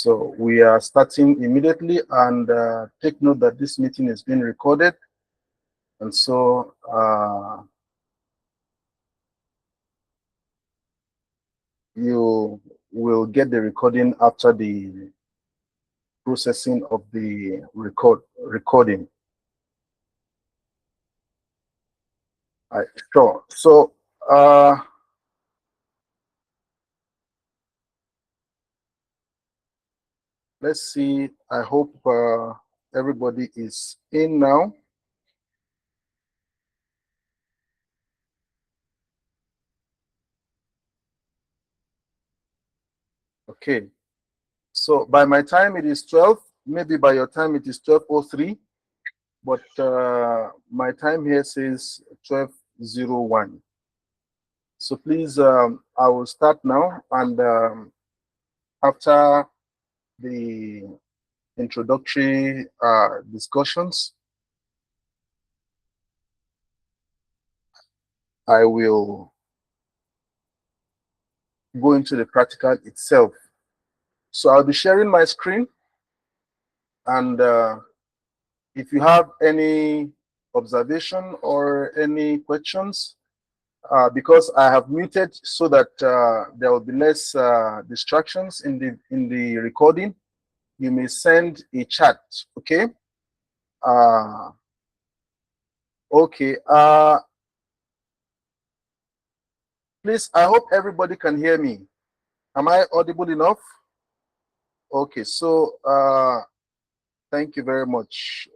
So we are starting immediately, and take note that this meeting is being recorded. And so you will get the recording after the processing of the recording. Sure. So let's see. I hope everybody is in now. Okay. So by my time it is 12. Maybe by your time it is 12:03. But my time here says 12:01. So please, I will start now, and after the introductory discussions, I will go into the practical itself. So I'll be sharing my screen, and if you have any observation or any questions, because I have muted so that there will be less distractions in the recording, you may send a chat. Okay. Okay. Please, I hope everybody can hear me. Am I audible enough? Okay. So thank you very much.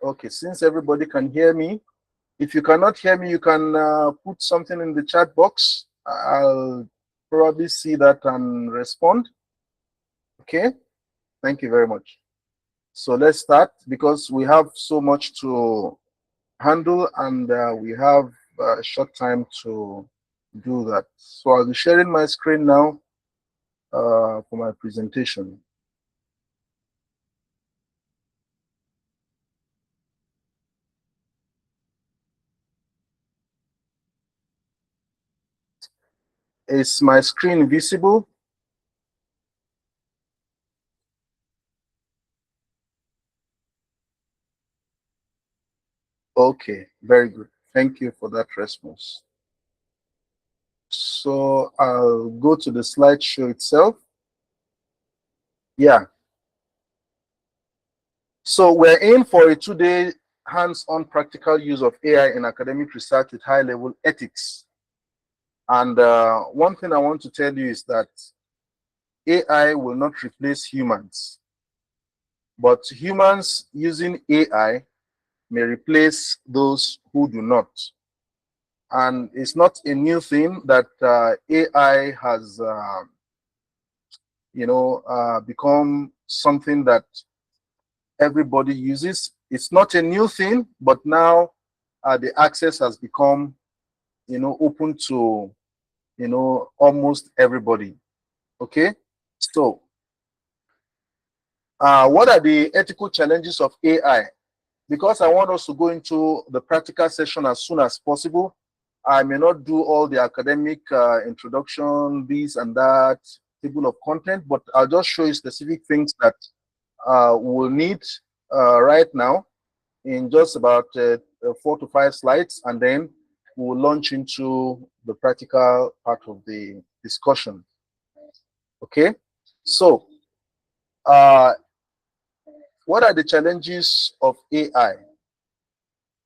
Okay, since everybody can hear me, if you cannot hear me, you can put something in the chat box. I'll probably see that and respond. Okay, thank you very much. So let's start, because we have so much to handle, and we have a short time to do that. So I'll be sharing my screen now for my presentation. Is my screen visible? Okay, very good. Thank you for that response. So I'll go to the slideshow itself. Yeah. So we're in for a 2-day hands-on practical use of AI in academic research with high-level ethics. And one thing I want to tell you is that AI will not replace humans, but humans using AI may replace those who do not. And it's not a new thing that AI has, become something that everybody uses. It's not a new thing, but now the access has become, open to, almost everybody. Okay, so what are the ethical challenges of AI? Because I want us to go into the practical session as soon as possible, I may not do all the academic introduction, this and that, table of content, but I'll just show you specific things that we'll need right now in just about 4 to 5 slides, and then we'll launch into the practical part of the discussion. Okay, so what are the challenges of AI?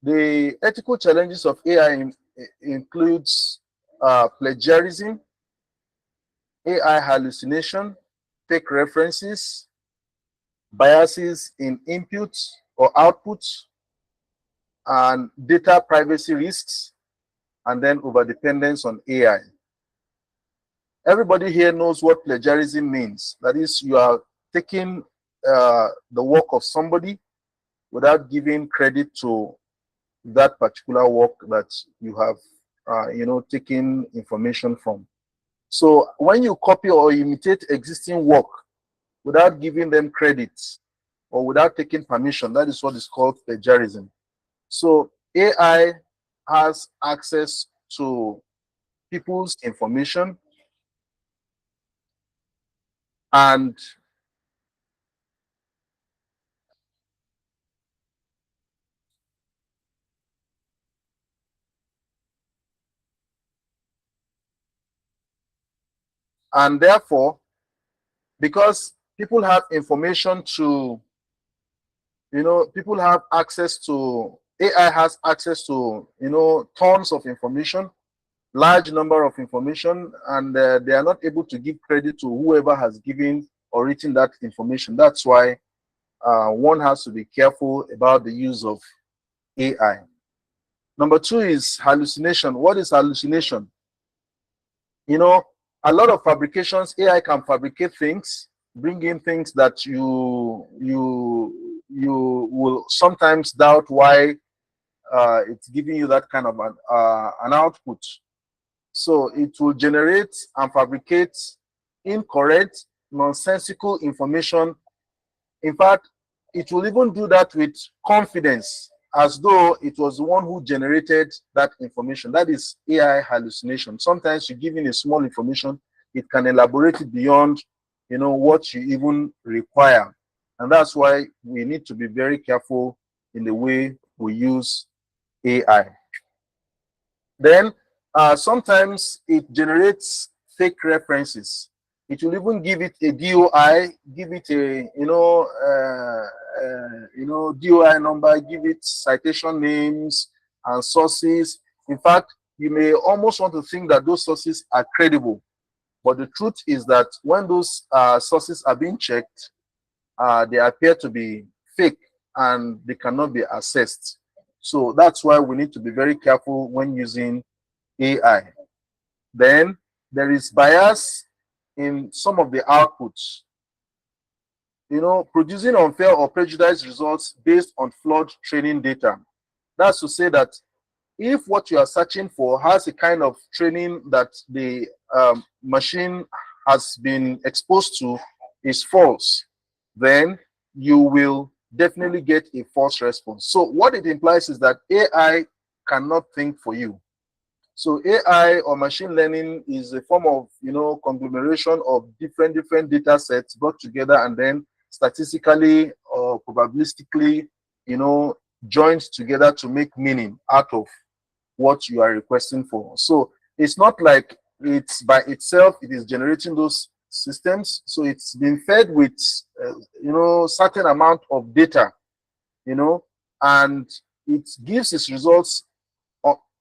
The ethical challenges of AI includes plagiarism, AI hallucination, fake references, biases in inputs or outputs, and data privacy risks, and then overdependence on AI. Everybody here knows what plagiarism means. That is, you are taking the work of somebody without giving credit to that particular work that you have, taken information from. So when you copy or imitate existing work without giving them credit or without taking permission, that is what is called plagiarism. So AI has access to people's information, and therefore, because people have information to, people have access to, AI has access to, tons of information, large number of information, and they are not able to give credit to whoever has given or written that information. That's why one has to be careful about the use of AI. Number two is hallucination. What is hallucination? A lot of fabrications, AI can fabricate things, bring in things that you will sometimes doubt why it's giving you that kind of an output. So it will generate and fabricate incorrect, nonsensical information. In fact, it will even do that with confidence, as though it was the one who generated that information. That is AI hallucination. Sometimes you give in a small information, it can elaborate it beyond, what you even require. And that's why we need to be very careful in the way we use AI. Then sometimes it generates fake references. It will even give it a DOI, give it a DOI number, give it citation names and sources. In fact, you may almost want to think that those sources are credible, but the truth is that when those sources are being checked, they appear to be fake and they cannot be assessed. So that's why we need to be very careful when using AI. Then there is bias in some of the outputs. Producing unfair or prejudiced results based on flawed training data. That's to say that if what you are searching for has a kind of training that the machine has been exposed to is false, then you will definitely get a false response. So what it implies is that AI cannot think for you. So AI or machine learning is a form of, conglomeration of different data sets brought together and then statistically or probabilistically, joined together to make meaning out of what you are requesting for. So it's not like it's by itself, it is generating those systems. So it's been fed with, certain amount of data, and it gives its results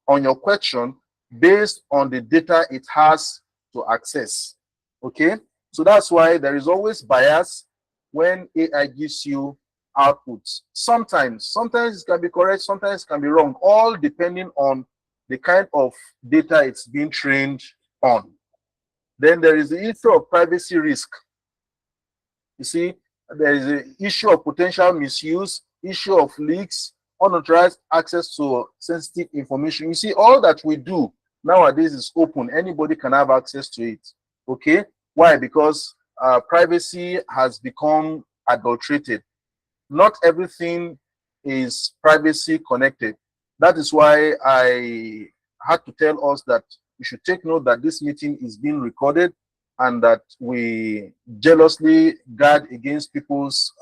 on your question based on the data it has to access. Okay, so that's why there is always bias when AI gives you outputs. Sometimes it can be correct, sometimes it can be wrong, all depending on the kind of data it's being trained on. Then there is the issue of privacy risk. You see, there is an issue of potential misuse, issue of leaks, unauthorized access to sensitive information. You see, all that we do nowadays is open. Anybody can have access to it. Okay? Why? Because privacy has become adulterated. Not everything is privacy connected. That is why I had to tell us that you should take note that this meeting is being recorded and that we jealously guard against people's,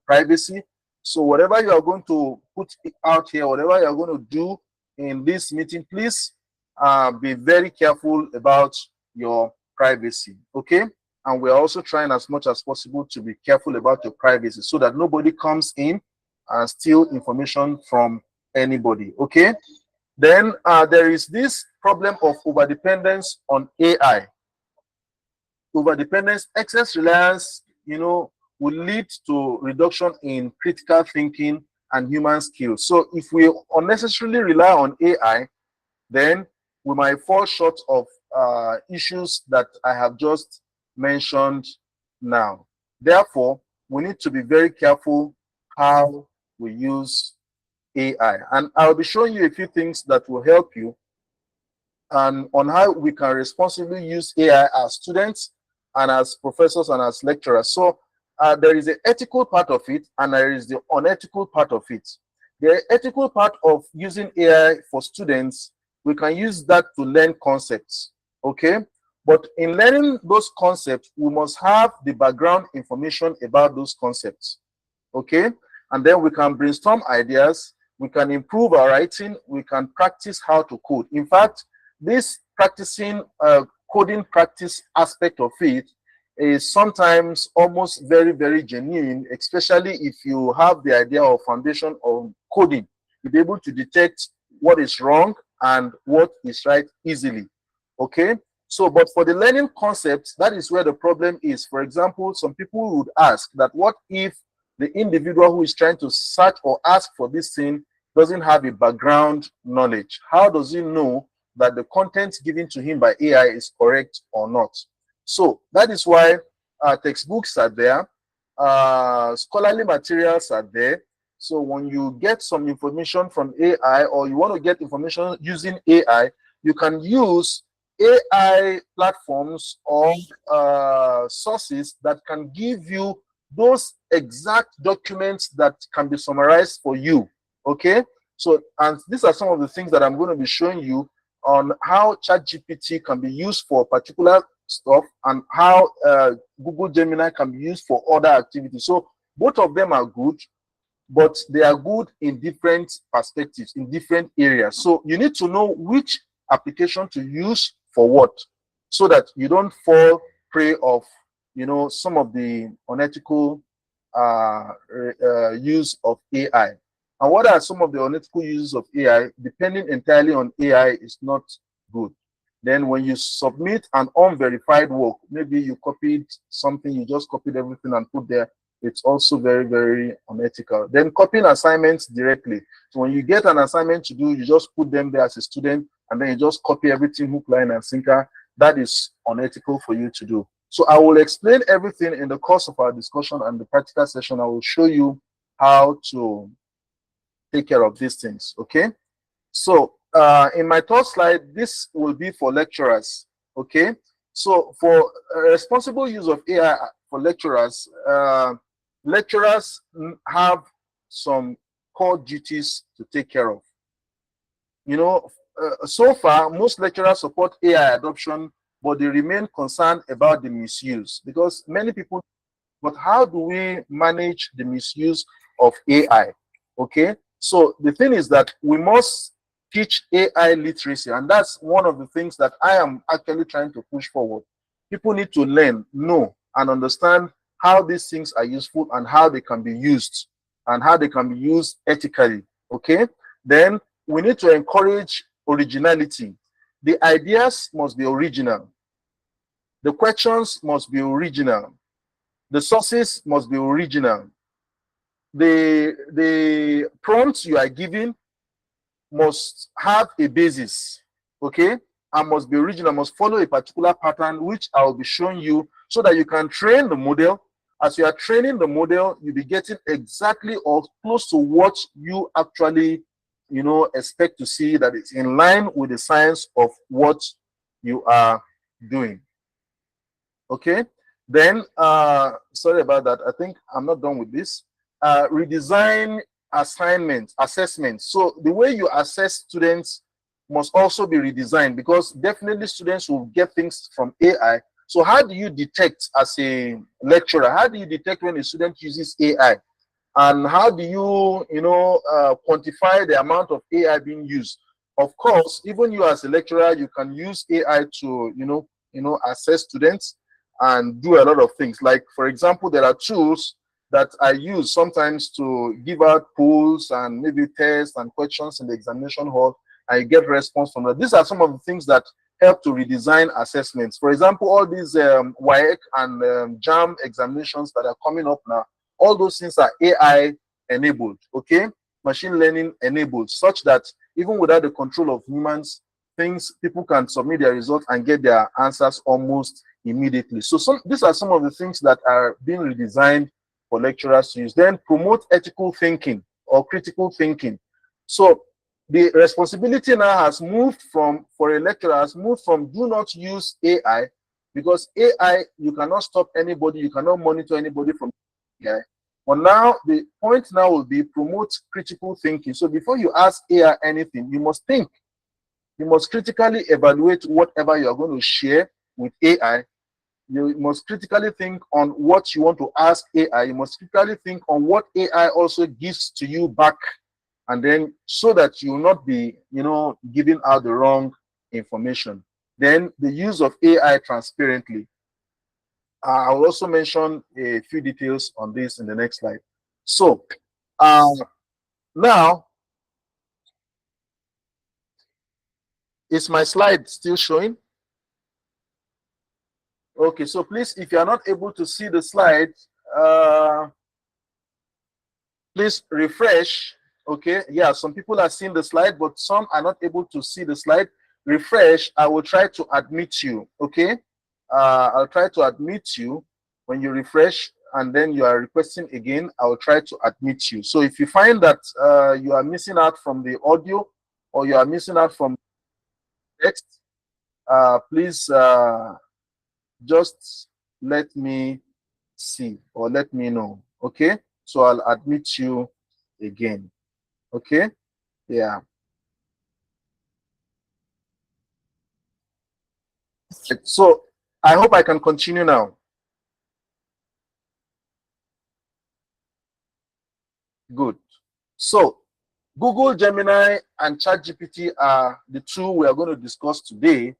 privacy. So whatever you are going to put out here, whatever you are going to do in this meeting, please be very careful about your privacy, okay? And we're also trying as much as possible to be careful about your privacy so that nobody comes in and steal information from anybody, okay? Then there is this problem of overdependence on AI. Overdependence, excess reliance, will lead to reduction in critical thinking and human skills. So if we unnecessarily rely on AI, then we might fall short of issues that I have just mentioned now. Therefore, we need to be very careful how we use AI. And I'll be showing you a few things that will help you and on how we can responsibly use AI as students and as professors and as lecturers. So there is the ethical part of it and there is the unethical part of it. The ethical part of using AI for students, we can use that to learn concepts, okay? But in learning those concepts, we must have the background information about those concepts, okay? And then we can brainstorm ideas, we can improve our writing, we can practice how to code. In fact, this practicing coding practice aspect of it is sometimes almost very, very genuine, especially if you have the idea or foundation of coding. You'll be able to detect what is wrong and what is right easily, okay? So, but for the learning concepts, that is where the problem is. For example, some people would ask that what if the individual who is trying to search or ask for this thing doesn't have a background knowledge? How does he know that the content given to him by AI is correct or not? So that is why textbooks are there, scholarly materials are there. So when you get some information from AI or you want to get information using AI, you can use AI platforms or sources that can give you those exact documents that can be summarized for you, okay? So, and these are some of the things that I'm going to be showing you on how ChatGPT can be used for particular stuff and how Google Gemini can be used for other activities. So both of them are good, but they are good in different perspectives, in different areas. So you need to know which application to use for what, so that you don't fall prey of, you know, some of the unethical use of AI. And what are some of the unethical uses of AI? Depending entirely on AI is not good. Then when you submit an unverified work, maybe you copied something, you just copied everything and put there, it's also very, very unethical. Then copying assignments directly. So when you get an assignment to do, you just put them there as a student, and then you just copy everything, hook, line, and sinker. That is unethical for you to do. So I will explain everything in the course of our discussion and the practical session. I will show you how to take care of these things, okay? So in my third slide, this will be for lecturers, okay? So for responsible use of AI for lecturers, lecturers have some core duties to take care of. You know, so far, most lecturers support AI adoption, but they remain concerned about the misuse, because many people, but how do we manage the misuse of AI? Okay, so the thing is that we must teach AI literacy, and that's one of the things that I am actually trying to push forward. People need to learn, know, and understand how these things are useful and how they can be used, and how they can be used ethically. Okay, then we need to encourage originality. The ideas must be original. The questions must be original. The sources must be original. The prompts you are giving must have a basis, okay, and must be original, must follow a particular pattern, which I will be showing you, so that you can train the model. As you are training the model, you'll be getting exactly or close to what you actually, you know, expect to see, that it's in line with the science of what you are doing. Okay, then sorry about that, I think I'm not done with this. Redesign assessments. So the way you assess students must also be redesigned, because definitely students will get things from AI. So how do you detect, as a lecturer, how do you detect when a student uses AI? And how do you, quantify the amount of AI being used? Of course, even you as a lecturer, you can use AI to, assess students and do a lot of things. Like, for example, there are tools that I use sometimes to give out polls and maybe tests and questions in the examination hall. I get response from that. These are some of the things that help to redesign assessments. For example, all these WAEC and JAM examinations that are coming up now, all those things are AI enabled, okay? Machine learning enabled, such that even without the control of humans, people can submit their results and get their answers almost immediately. So these are some of the things that are being redesigned for lecturers to use. Then promote ethical thinking or critical thinking. So the responsibility now has moved from, for a lecturer, has moved from do not use AI, because AI, you cannot stop anybody, you cannot monitor anybody from AI. But now the point now will be promote critical thinking. So before you ask AI anything, you must think. You must critically evaluate whatever you are going to share with AI. You must critically think on what you want to ask AI. You must critically think on what AI also gives to you back, and then so that you will not be, giving out the wrong information. Then the use of AI transparently. I will also mention a few details on this in the next slide. So now, is my slide still showing? Okay, so please, if you are not able to see the slide, please refresh. Okay, yeah, some people are seeing the slide, but some are not able to see the slide. Refresh. I will try to admit you. Okay, I'll try to admit you. When you refresh and then you are requesting again, I will try to admit you. So if you find that you are missing out from the audio, or you are missing out from text, please just let me see, or let me know. Okay, so I'll admit you again. Okay, yeah. So I hope I can continue now. Good. So Google Gemini and ChatGPT are the two we are going to discuss today,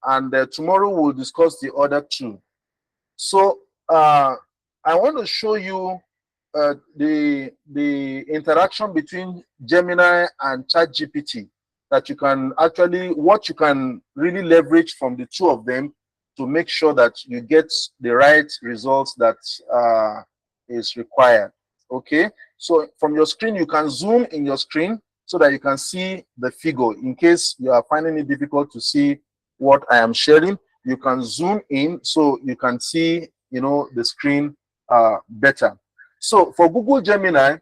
and tomorrow we'll discuss the other two. So I want to show you the interaction between Gemini and ChatGPT, that you can actually, what you can really leverage from the two of them to make sure that you get the right results that is required. Okay, so from your screen, you can zoom in your screen so that you can see the figure. In case you are finding it difficult to see what I am sharing, you can zoom in so you can see, the screen better. So for Google Gemini,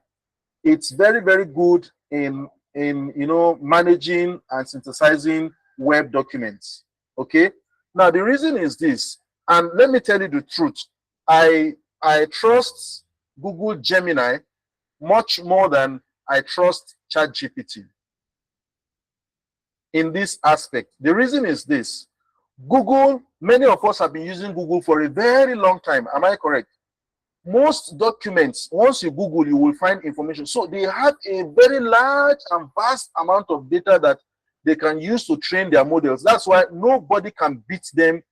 it's very, very good in managing and synthesizing web documents. Okay, now the reason is this, and let me tell you the truth. I trust Google Gemini much more than I trust ChatGPT in this aspect. The reason is this: Google, many of us have been using Google for a very long time. Am I correct? Most documents, once you Google, you will find information. So they have a very large and vast amount of data that they can use to train their models. That's why nobody can beat them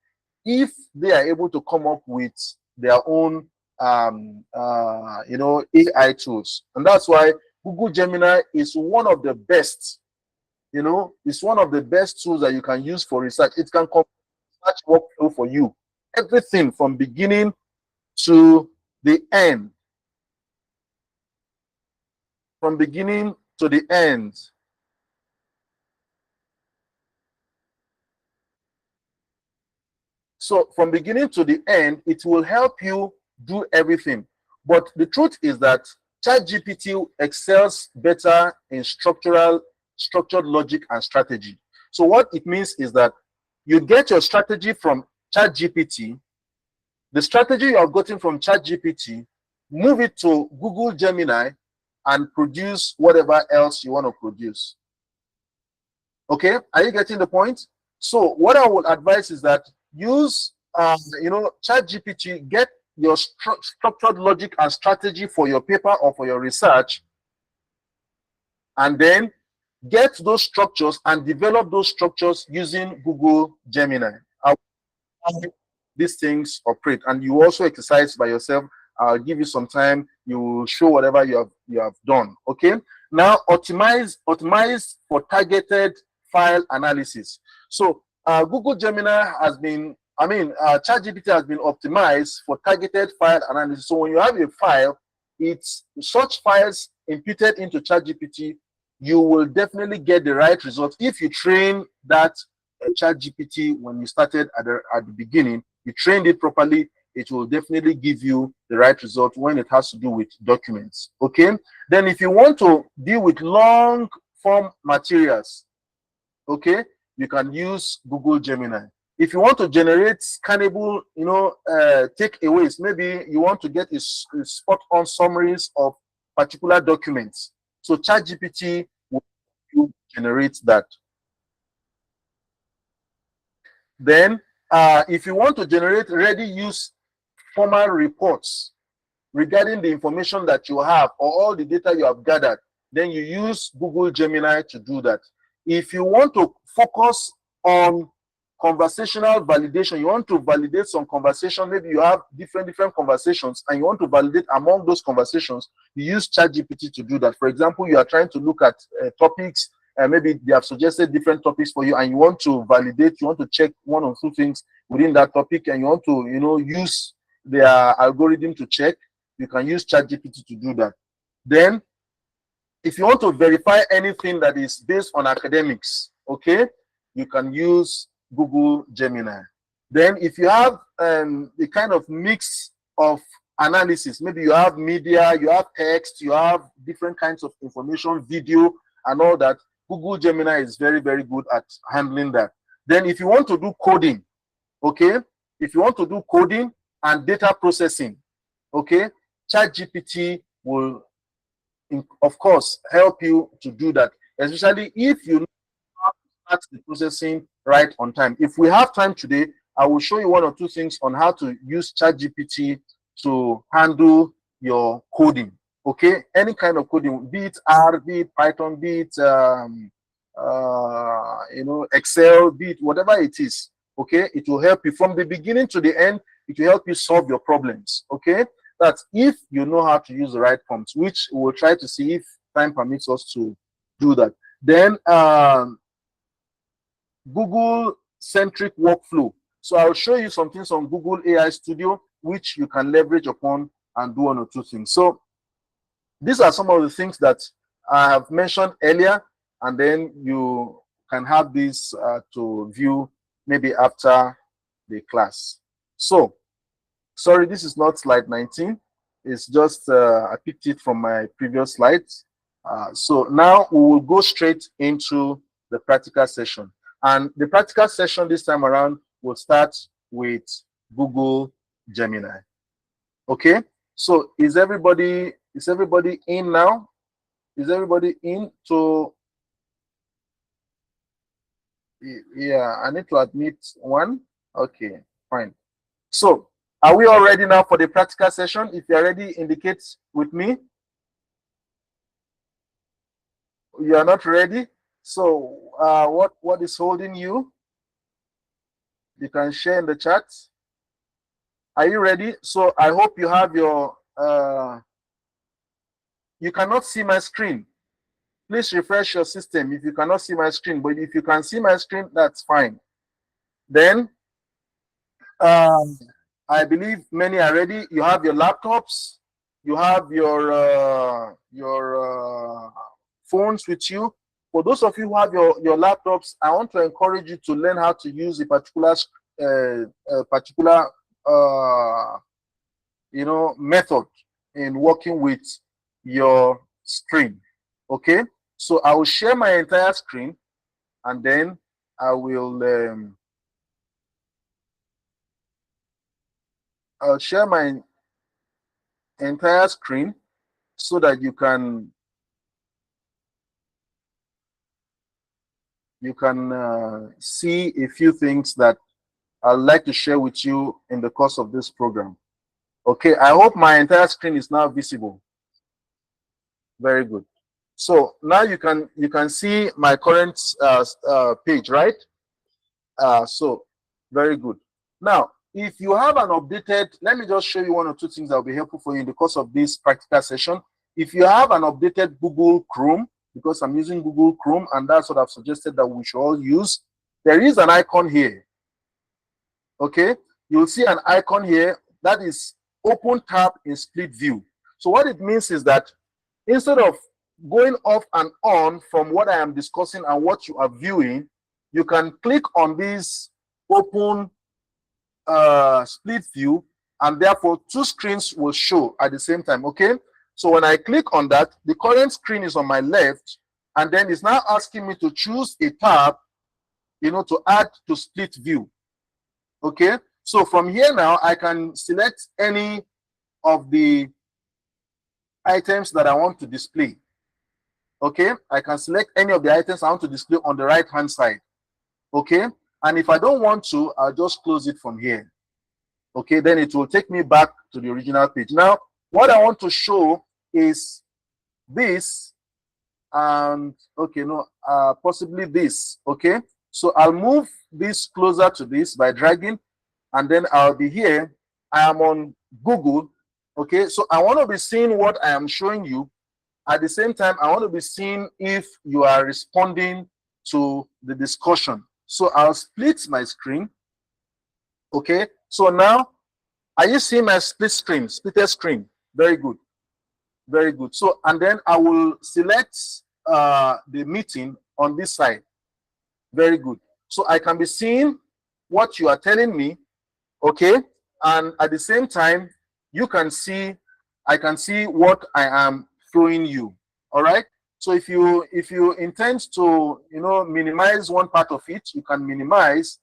if they are able to come up with their own AI tools. And that's why Google Gemini is one of the best. It's one of the best tools that you can use for research. It can complete research workflow for you. Everything from beginning to the end. From beginning to the end. So from beginning to the end, it will help you do everything. But the truth is that ChatGPT excels better in structured logic and strategy. So what it means is that you get your strategy from ChatGPT, the strategy you have gotten from ChatGPT, move it to Google Gemini, and produce whatever else you want to produce. Okay, are you getting the point? So what I would advise is that use ChatGPT, get your structured logic and strategy for your paper or for your research, and then get those structures and develop those structures using Google Gemini. These things operate, and you also exercise by yourself. I'll give you some time. You will show whatever you have done. Okay. Now optimize for targeted file analysis. So Google Gemini has been, ChatGPT has been optimized for targeted file analysis. So when you have a file, it's such files imputed into ChatGPT, you will definitely get the right result if you train that ChatGPT when you started at the beginning. You trained it properly, it will definitely give you the right result when it has to do with documents. Okay, then if you want to deal with long form materials, okay, you can use Google Gemini. If you want to generate scannable, takeaways, maybe you want to get a spot-on summaries of particular documents. So ChatGPT will generate that. Then, if you want to generate ready-use formal reports regarding the information that you have or all the data you have gathered, then you use Google Gemini to do that. If you want to focus on conversational validation, you want to validate some conversation, maybe you have different conversations and you want to validate among those conversations, you use ChatGPT to do that. For example, you are trying to look at topics, and maybe they have suggested different topics for you and you want to validate, you want to check one or two things within that topic, and you want to use their algorithm to check, you can use ChatGPT to do that. Then, if you want to verify anything that is based on academics, okay, you can use Google Gemini. Then, if you have the kind of mix of analysis, maybe you have media, you have text, you have different kinds of information, video, and all that, Google Gemini is very, very good at handling that. Then, if you want to do coding, okay, if you want to do coding and data processing, okay, ChatGPT will, of course, help you to do that, especially if you know how to start the processing right on time. If we have time today, I will show you one or two things on how to use ChatGPT to handle your coding. Okay, any kind of coding, be it R, be it Python, be it Excel, be it whatever it is. Okay, it will help you from the beginning to the end. It will help you solve your problems. Okay, that's if you know how to use the right prompts, which we'll try to see if time permits us to do that. Then Google centric workflow. So I'll show you some things on Google AI Studio, which you can leverage upon and do one or two things. So these are some of the things that I have mentioned earlier, and then you can have this to view maybe after the class. So, sorry, this is not slide 19. It's just, I picked it from my previous slides. So now we will go straight into the practical session. And the practical session this time around will start with Google Gemini. Okay, so is everybody in now? Is everybody in? So yeah, I need to admit one. Okay, fine. So are we all ready now for the practical session? If you're ready, indicate with me. You are not ready. So what is holding you? You can share in the chat. Are you ready? So I hope you have your you cannot see my screen. Please refresh your system if you cannot see my screen. But if you can see my screen, that's fine. Then I believe many are ready. You have your laptops, you have your phones with you. For those of you who have your laptops, I want to encourage you to learn how to use a particular method in working with your screen. Okay, so I will share my entire screen, and then I will I'll share my entire screen so that you can see a few things that I'd like to share with you in the course of this program. Okay, I hope my entire screen is now visible. Very good. So now you can see my current page, right? So very good. Now, if you have an updated, let me just show you one or two things that will be helpful for you in the course of this practical session. If you have an updated Google Chrome, because I'm using Google Chrome, and that's what I've suggested that we should all use, there is an icon here. Okay, you'll see an icon here that is open tab in split view. So what it means is that instead of going off and on from what I am discussing and what you are viewing, you can click on this open split view, and therefore two screens will show at the same time. Okay, so when I click on that, the current screen is on my left, and then it's now asking me to choose a tab, to add to split view. Okay, so from here now, I can select any of the items that I want to display. Okay, I can select any of the items I want to display on the right hand side. Okay, and if I don't want to, I'll just close it from here. Okay, then it will take me back to the original page. Now, what I want to show is this, and okay, no, possibly this. Okay, so I'll move this closer to this by dragging, and then I'll be here. I am on Google. Okay, so I want to be seeing what I am showing you. At the same time, I want to be seeing if you are responding to the discussion. So I'll split my screen. Okay, so now, are you seeing my splitted screen? Very good, very good. So, and then I will select the meeting on this side. Very good. So I can be seeing what you are telling me, okay? And at the same time, you can see, I can see what I am showing you. All right. So if you intend to, you know, minimize one part of it, you can minimize.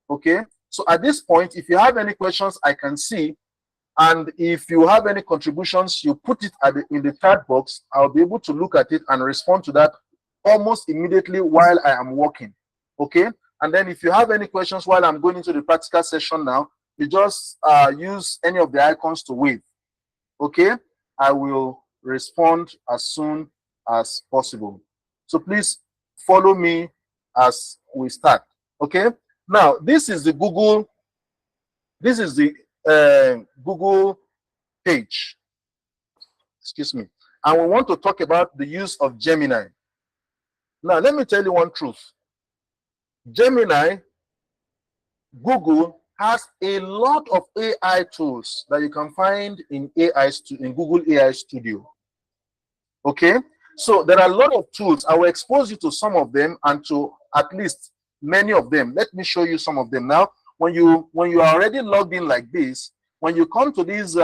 Okay. So at this point, if you have any questions, I can see. And if you have any contributions, you put it in the chat box. I'll be able to look at it and respond to that almost immediately while I am working. Okay. And then if you have any questions while I'm going into the practical session now, you just use any of the icons to wave. Okay. I will respond as soon as possible. So please follow me as we start. Okay. Now, this is the Google Google page. Excuse me. And we want to talk about the use of Gemini. Now, let me tell you one truth. Gemini, Google has a lot of AI tools that you can find in Google AI Studio. Okay, so there are a lot of tools. I will expose you to some of them and to at least many of them. Let me show you some of them now. When you are already logged in like this, when you come to these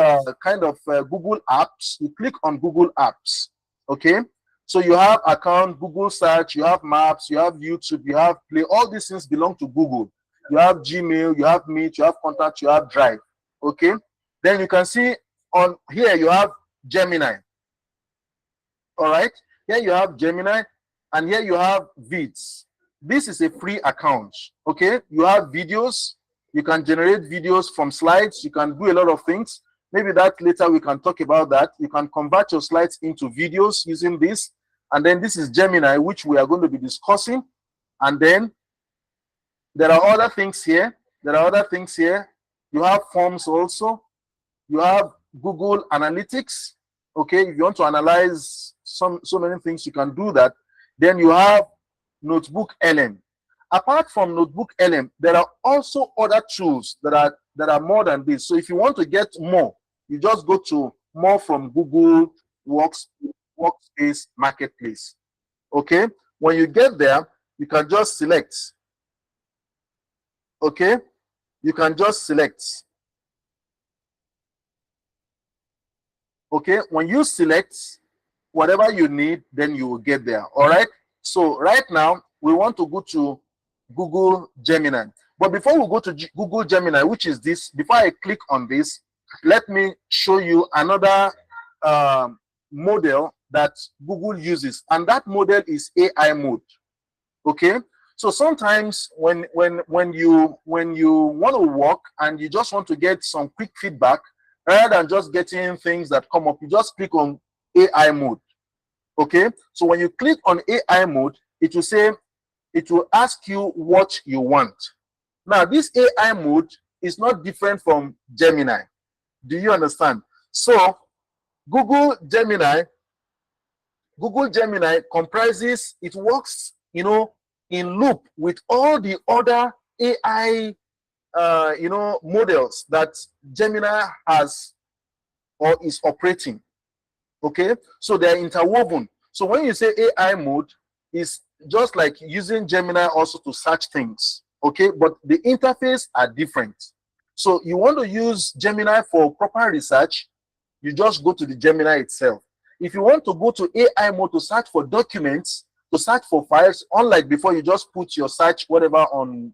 kind of Google apps, you click on Google Apps. Okay, so you have account, Google Search, you have Maps, you have YouTube, you have Play. All these things belong to Google. You have Gmail, you have Meet, you have Contact, you have Drive. Okay, then you can see on here you have Gemini. All right, here you have Gemini, and here you have Vids. This is a free account. Okay, you have videos. You can generate videos from slides. You can do a lot of things. Maybe that later we can talk about that. You can convert your slides into videos using this. And then this is Gemini, which we are going to be discussing. And then there are other things here. There are other things here. You have forms also. You have Google Analytics. Okay, if you want to analyze so many things, you can do that. Then you have Notebook LM. Apart from Notebook LM, there are also other tools that are more than this. So if you want to get more, you just go to more from Google Workspace Marketplace. Okay, when you get there, you can just select. Okay, you can just select. Okay, when you select whatever you need, then you will get there. All right, so right now we want to go to Google Gemini. But before we go to Google Gemini, which is this, before I click on this, let me show you another model that Google uses, and that model is AI mode. Okay, so sometimes when you want to work and you just want to get some quick feedback, rather than just getting things that come up, you just click on AI mode. Okay, so when you click on AI mode, it will say, it will ask you what you want. Now, this AI mode is not different from Gemini. Do you understand? So Google Gemini comprises, it works, you know, in loop with all the other AI models that Gemini has or is operating. Okay, so they're interwoven. So when you say AI mode, is just like using Gemini also to search things. Okay, but the interface are different. So you want to use Gemini for proper research, you just go to the Gemini itself. If you want to go to AI mode to search for documents, to search for files, unlike before, you just put your search whatever on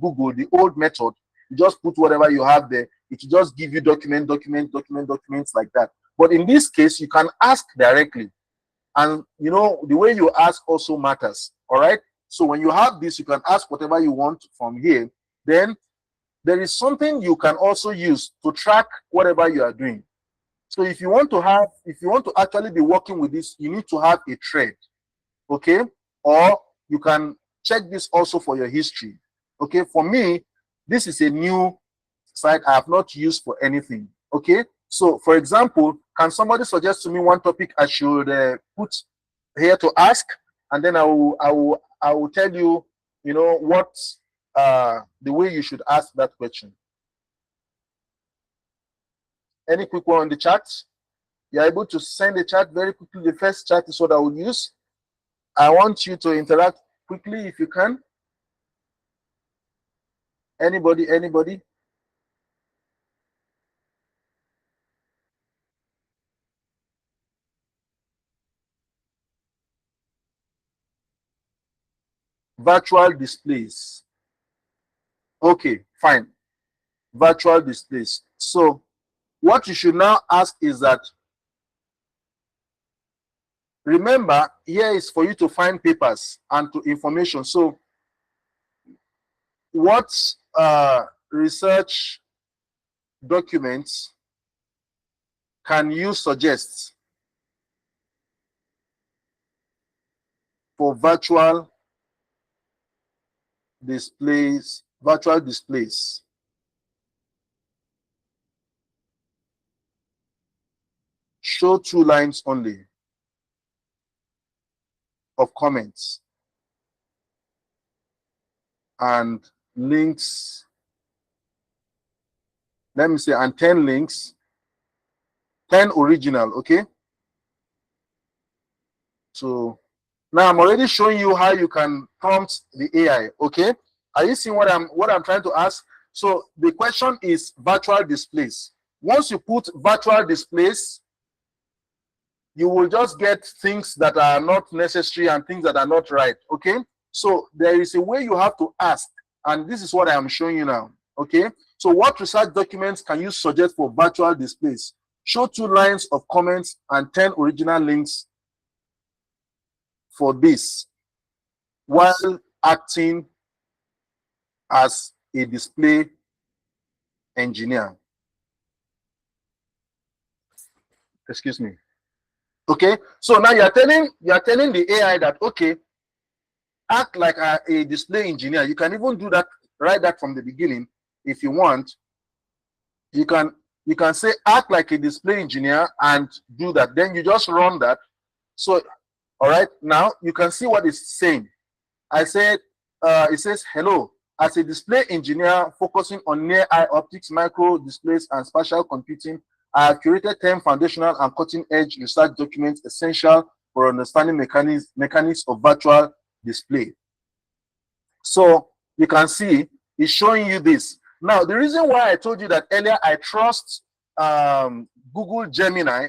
Google, the old method, You just put whatever you have there. It will just give you documents like that. But in this case, you can ask directly. And you know, the way you ask also matters. All right. So when you have this, you can ask whatever you want from here. Then there is something you can also use to track whatever you are doing. So if you want to actually be working with this, you need to have a thread. Okay. Or you can check this also for your history. Okay. For me, this is a new site I have not used for anything. Okay. So for example, can somebody suggest to me one topic I should put here to ask, and then I will tell you, you know, what the way you should ask that question. Any quick one on the chat? You're able to send the chat very quickly. The first chat is what I will use. I want you to interact quickly if you can. Anybody? Virtual displays. Okay, fine. Virtual displays. So what you should now ask is that, remember, here is for you to find papers and to information. So what research documents can you suggest for virtual displays? Virtual displays. Show 2 lines only of comments and links. Let me say, and 10 links, 10 original. Okay. So now I'm already showing you how you can prompt the AI. Okay. Are you seeing what I'm trying to ask? So the question is virtual displays. Once you put virtual displays, you will just get things that are not necessary and things that are not right. Okay. So there is a way you have to ask, and this is what I am showing you now. Okay. So what research documents can you suggest for virtual displays? Show 2 lines of comments and 10 original links for this while acting as a display engineer. Excuse me. Okay, so now you're telling the AI that, okay, act like a display engineer. You can even do that, write that from the beginning if you want. You can say act like a display engineer and do that. Then you just run that. So all right, now you can see what it's saying. I said, it says, hello, as a display engineer focusing on near-eye optics, micro displays, and spatial computing, I have curated 10 foundational and cutting-edge research documents essential for understanding mechanics of virtual display. So you can see it's showing you this. Now, the reason why I told you that earlier I trust Google Gemini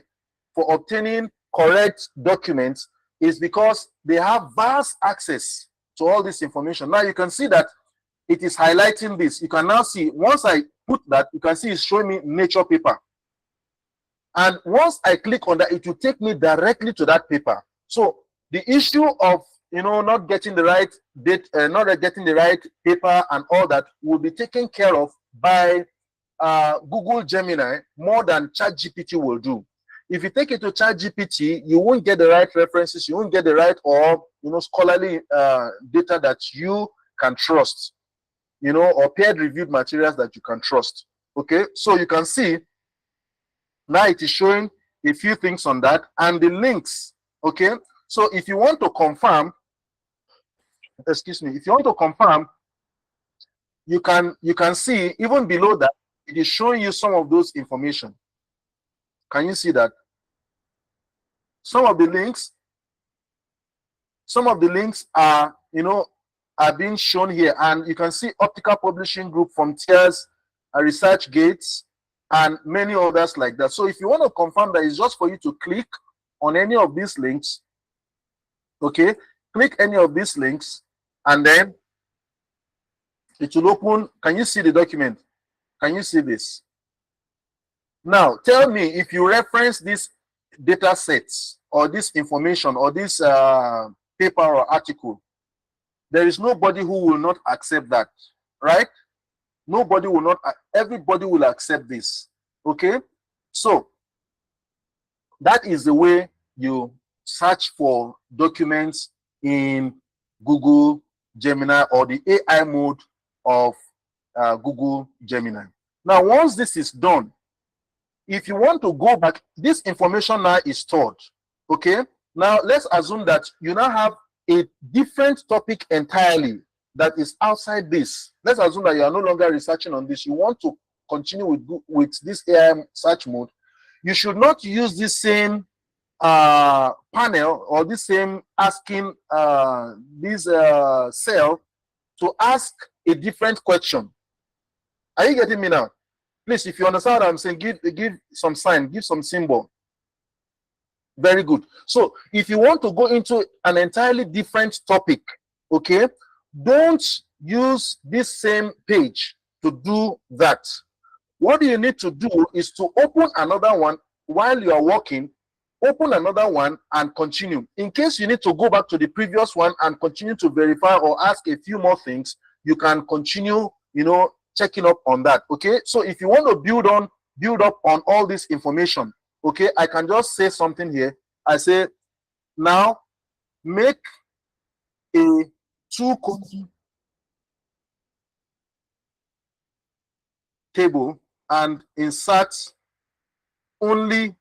for obtaining correct documents is because they have vast access to all this information. Now you can see that it is highlighting this. You can now see, once I put that, you can see it's showing me Nature paper. And once I click on that, it will take me directly to that paper. So the issue of, you know, not getting the right date, not getting the right paper and all that will be taken care of by Google Gemini more than ChatGPT will do. If you take it to ChatGPT, you won't get the right references, you won't get the right, or, you know, scholarly data that you can trust, you know, or peer-reviewed materials that you can trust. Okay, so you can see now it is showing a few things on that and the links. Okay, so if you want to confirm, excuse me, if you want to confirm, you can see even below that it is showing you some of those information. Can you see that? Some of the links are, you know, are being shown here, and you can see Optical Publishing Group, Frontiers, Research Gates, and many others like that. So if you want to confirm that, it's just for you to click on any of these links. Okay, click any of these links, and then it will open. Can you see the document? Can you see this? Now, tell me if you reference these data sets or this information or this paper or article, there is nobody who will not accept that, right? Nobody will not, everybody will accept this, okay? So that is the way you search for documents in Google Gemini or the AI mode of Google Gemini. Now, once this is done, if you want to go back, this information now is stored, okay? Now, let's assume that you now have a different topic entirely that is outside this. Let's assume that you are no longer researching on this. You want to continue with this AI search mode. You should not use this same panel or this same asking this cell to ask a different question. Are you getting me now? Please, if you understand what I'm saying, give some sign, give some symbol. Very good. So if you want to go into an entirely different topic, okay, don't use this same page to do that. What you need to do is to open another one while you are working, open another one and continue. In case you need to go back to the previous one and continue to verify or ask a few more things, you can continue, you know, checking up on that. Okay, so if you want to build up on all this information, okay, I can just say something here. I say, now make a two-column table and insert only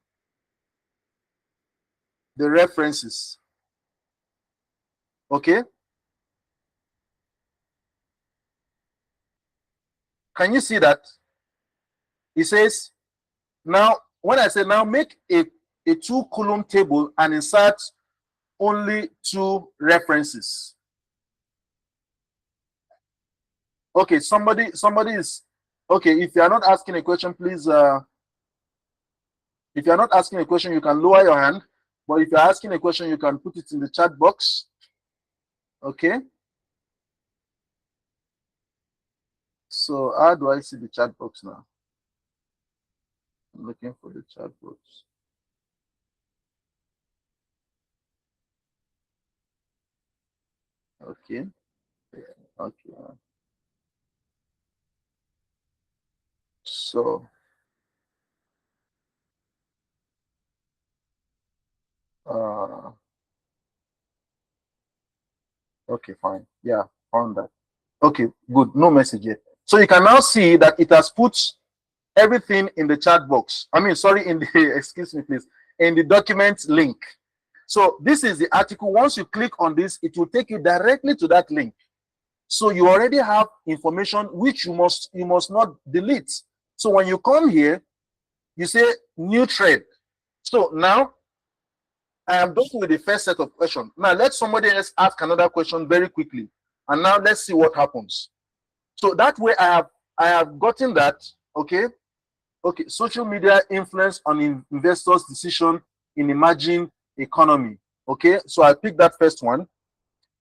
the references. Okay, can you see that? It says, now when I say now make a two-column table and insert only 2 references. Okay, somebody is okay. If you are not asking a question, please if you are not asking a question, you can lower your hand, but if you're asking a question, you can put it in the chat box. Okay, so how do I see the chat box now? I'm looking for the chat box. Okay. Okay. So okay, fine. Yeah, found that. Okay, good. No message yet. So you can now see that it has put everything in the chat box. I mean, sorry, in the excuse me, please, in the document link. So this is the article. Once you click on this, it will take you directly to that link. So you already have information which you must not delete. So when you come here, you say new thread. So now I am done with the first set of questions. Now let somebody else ask another question very quickly. And now let's see what happens. So that way I have gotten that. Okay. Okay. Social media influence on investors' decision in emerging economy. Okay. So I pick that first one.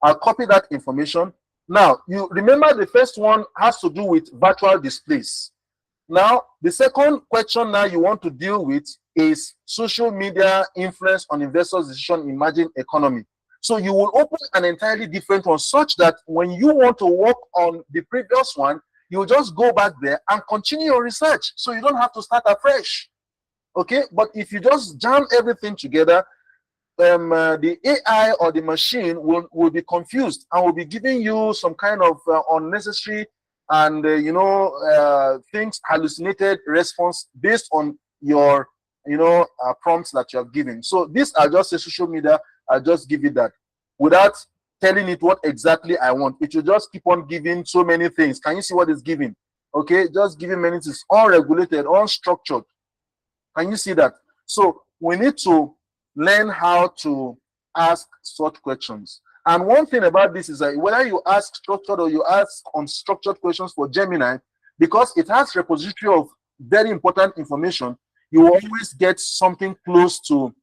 I'll copy that information. Now, you remember the first one has to do with virtual displays. Now, the second question now you want to deal with is social media influence on investors' decision in emerging economy. So you will open an entirely different one such that when you want to work on the previous one, you just go back there and continue your research. So you don't have to start afresh. Okay, but if you just jam everything together, the AI or the machine will be confused and will be giving you some kind of unnecessary and things hallucinated response based on your prompts that you have given. So these are just a social media. I just give it that without telling it what exactly I want. It will just keep on giving so many things. Can you see what it's giving? Okay, just giving many things, unregulated, unstructured. Can you see that? So we need to learn how to ask such questions. And one thing about this is that whether you ask structured or you ask unstructured questions for Gemini, because it has repository of very important information, you will always get something close to,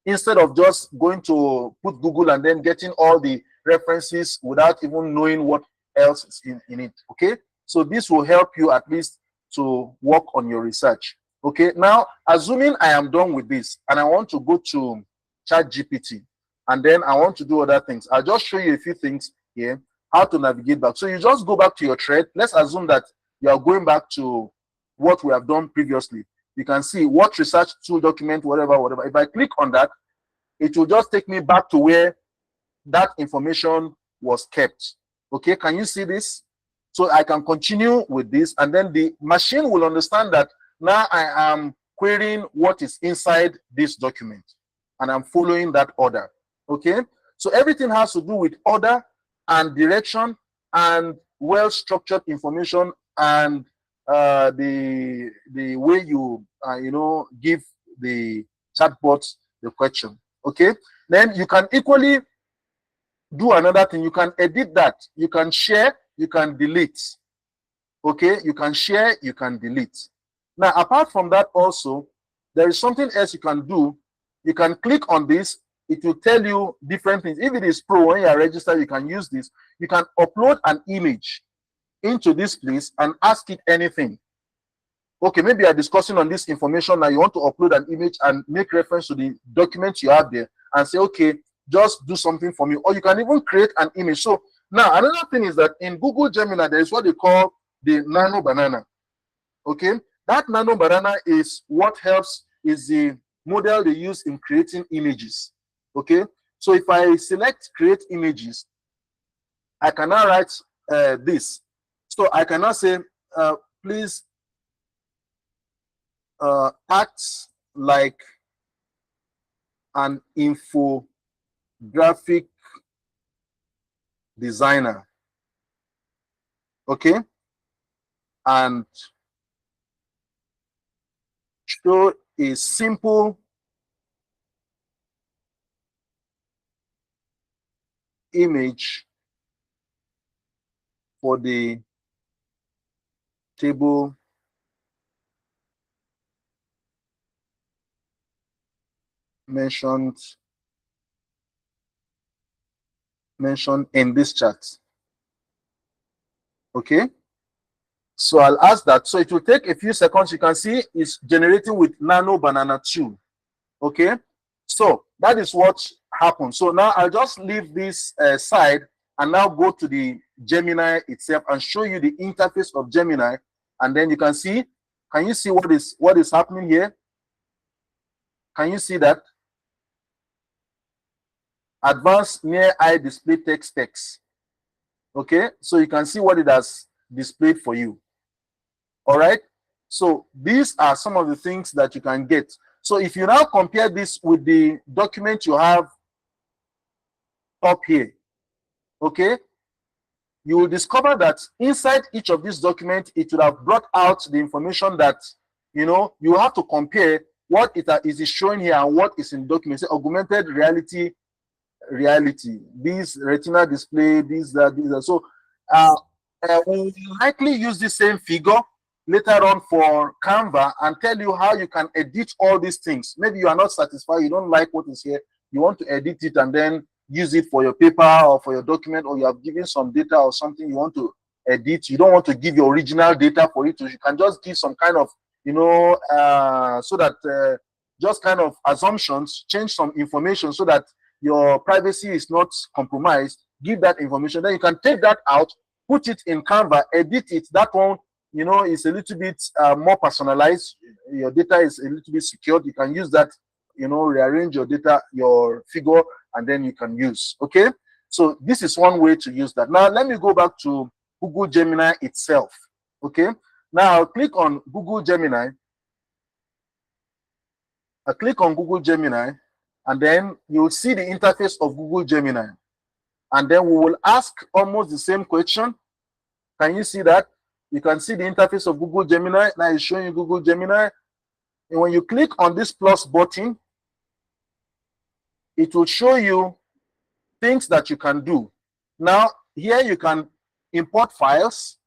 instead of just going to put Google and then getting all the references without even knowing what else is in it. Okay, so this will help you at least to work on your research. Okay, now assuming I am done with this and I want to go to ChatGPT and then I want to do other things, I'll just show you a few things here, how to navigate back. So you just go back to your thread. Let's assume that you are going back to what we have done previously. You can see what research tool document, whatever. If I click on that, it will just take me back to where that information was kept. Okay, can you see this? So I can continue with this, and then the machine will understand that now I am querying what is inside this document, and I'm following that order. Okay, so everything has to do with order and direction and well-structured information, and the way you give the chatbot the question. Okay, then you can equally do another thing. You can edit that. You can share, you can delete. Okay, you can share, you can delete. Now, apart from that, also, there is something else you can do. You can click on this. It will tell you different things. If it is pro, when you are registered, you can use this. You can upload an image into this place and ask it anything. Okay, maybe you are discussing on this information now. You want to upload an image and make reference to the document you have there and say, okay, just do something for me. Or you can even create an image. So now another thing is that in Google Gemini, there is what they call the nano banana. Okay, that nano banana is what helps, is the model they use in creating images. Okay, so if I select create images, I can now write this. So I can now say, please act like an infographic designer. Okay, and show a simple image for the table mentioned in this chart. Okay, so I'll ask that. So it will take a few seconds. You can see it's generating with Nano Banana 2. Okay, so that is what happened. So now I'll just leave this side and now go to the Gemini itself and show you the interface of Gemini, and then you can see. Can you see what is happening here? Can you see that? Advanced near eye display text. Okay, so you can see what it has displayed for you. All right, so these are some of the things that you can get. So if you now compare this with the document you have up here, okay, you will discover that inside each of these documents, it will have brought out the information that, you have to compare what is showing here and what is in the document. Say augmented reality, this retina display, these, that. So we will likely use the same figure later on for Canva and tell you how you can edit all these things. Maybe you are not satisfied, you don't like what is here, you want to edit it and then use it for your paper or for your document, or you have given some data or something you want to edit. You don't want to give your original data for it, so you can just give some kind of, so that just kind of assumptions, change some information so that your privacy is not compromised. Give that information, then you can take that out, put it in Canva, edit it. That one, is a little bit more personalized. Your data is a little bit secured. You can use that, rearrange your data, your figure, and then you can use. Okay, so this is one way to use that. Now let me go back to Google Gemini itself. Okay, now I'll click on Google Gemini. I click on Google Gemini, and then you'll see the interface of Google Gemini. And then we will ask almost the same question. Can you see that? You can see the interface of Google Gemini. Now it's showing you Google Gemini. And when you click on this plus button, it will show you things that you can do. Now, here you can import files.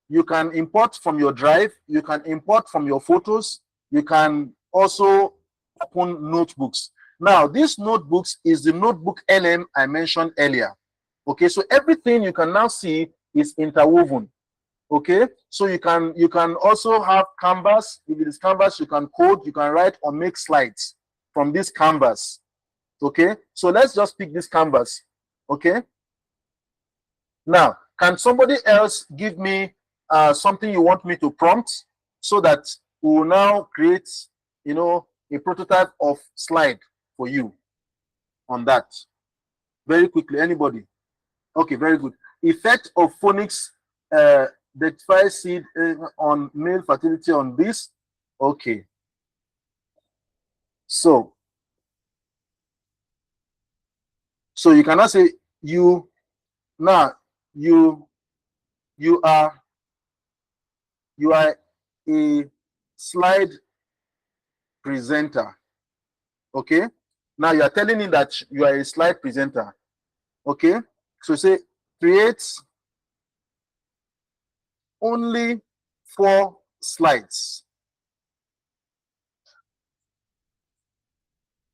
You can import from your drive. You can import from your photos. You can also open notebooks. Now, these notebooks is the notebook LM I mentioned earlier. Okay, so everything you can now see is interwoven. Okay, so you can also have canvas. If it is canvas, you can code, you can write or make slides from this canvas. Okay, so let's just pick this canvas. Okay, now can somebody else give me something you want me to prompt, so that we will now create, you know, a prototype of slide for you on that very quickly? Anybody? Okay, very good. Effect of phonics identify seed on male fertility on this. Okay, so you cannot say you now you you are a slide presenter. Okay, now you are telling me that you are a slide presenter. Okay, so say create only 4 slides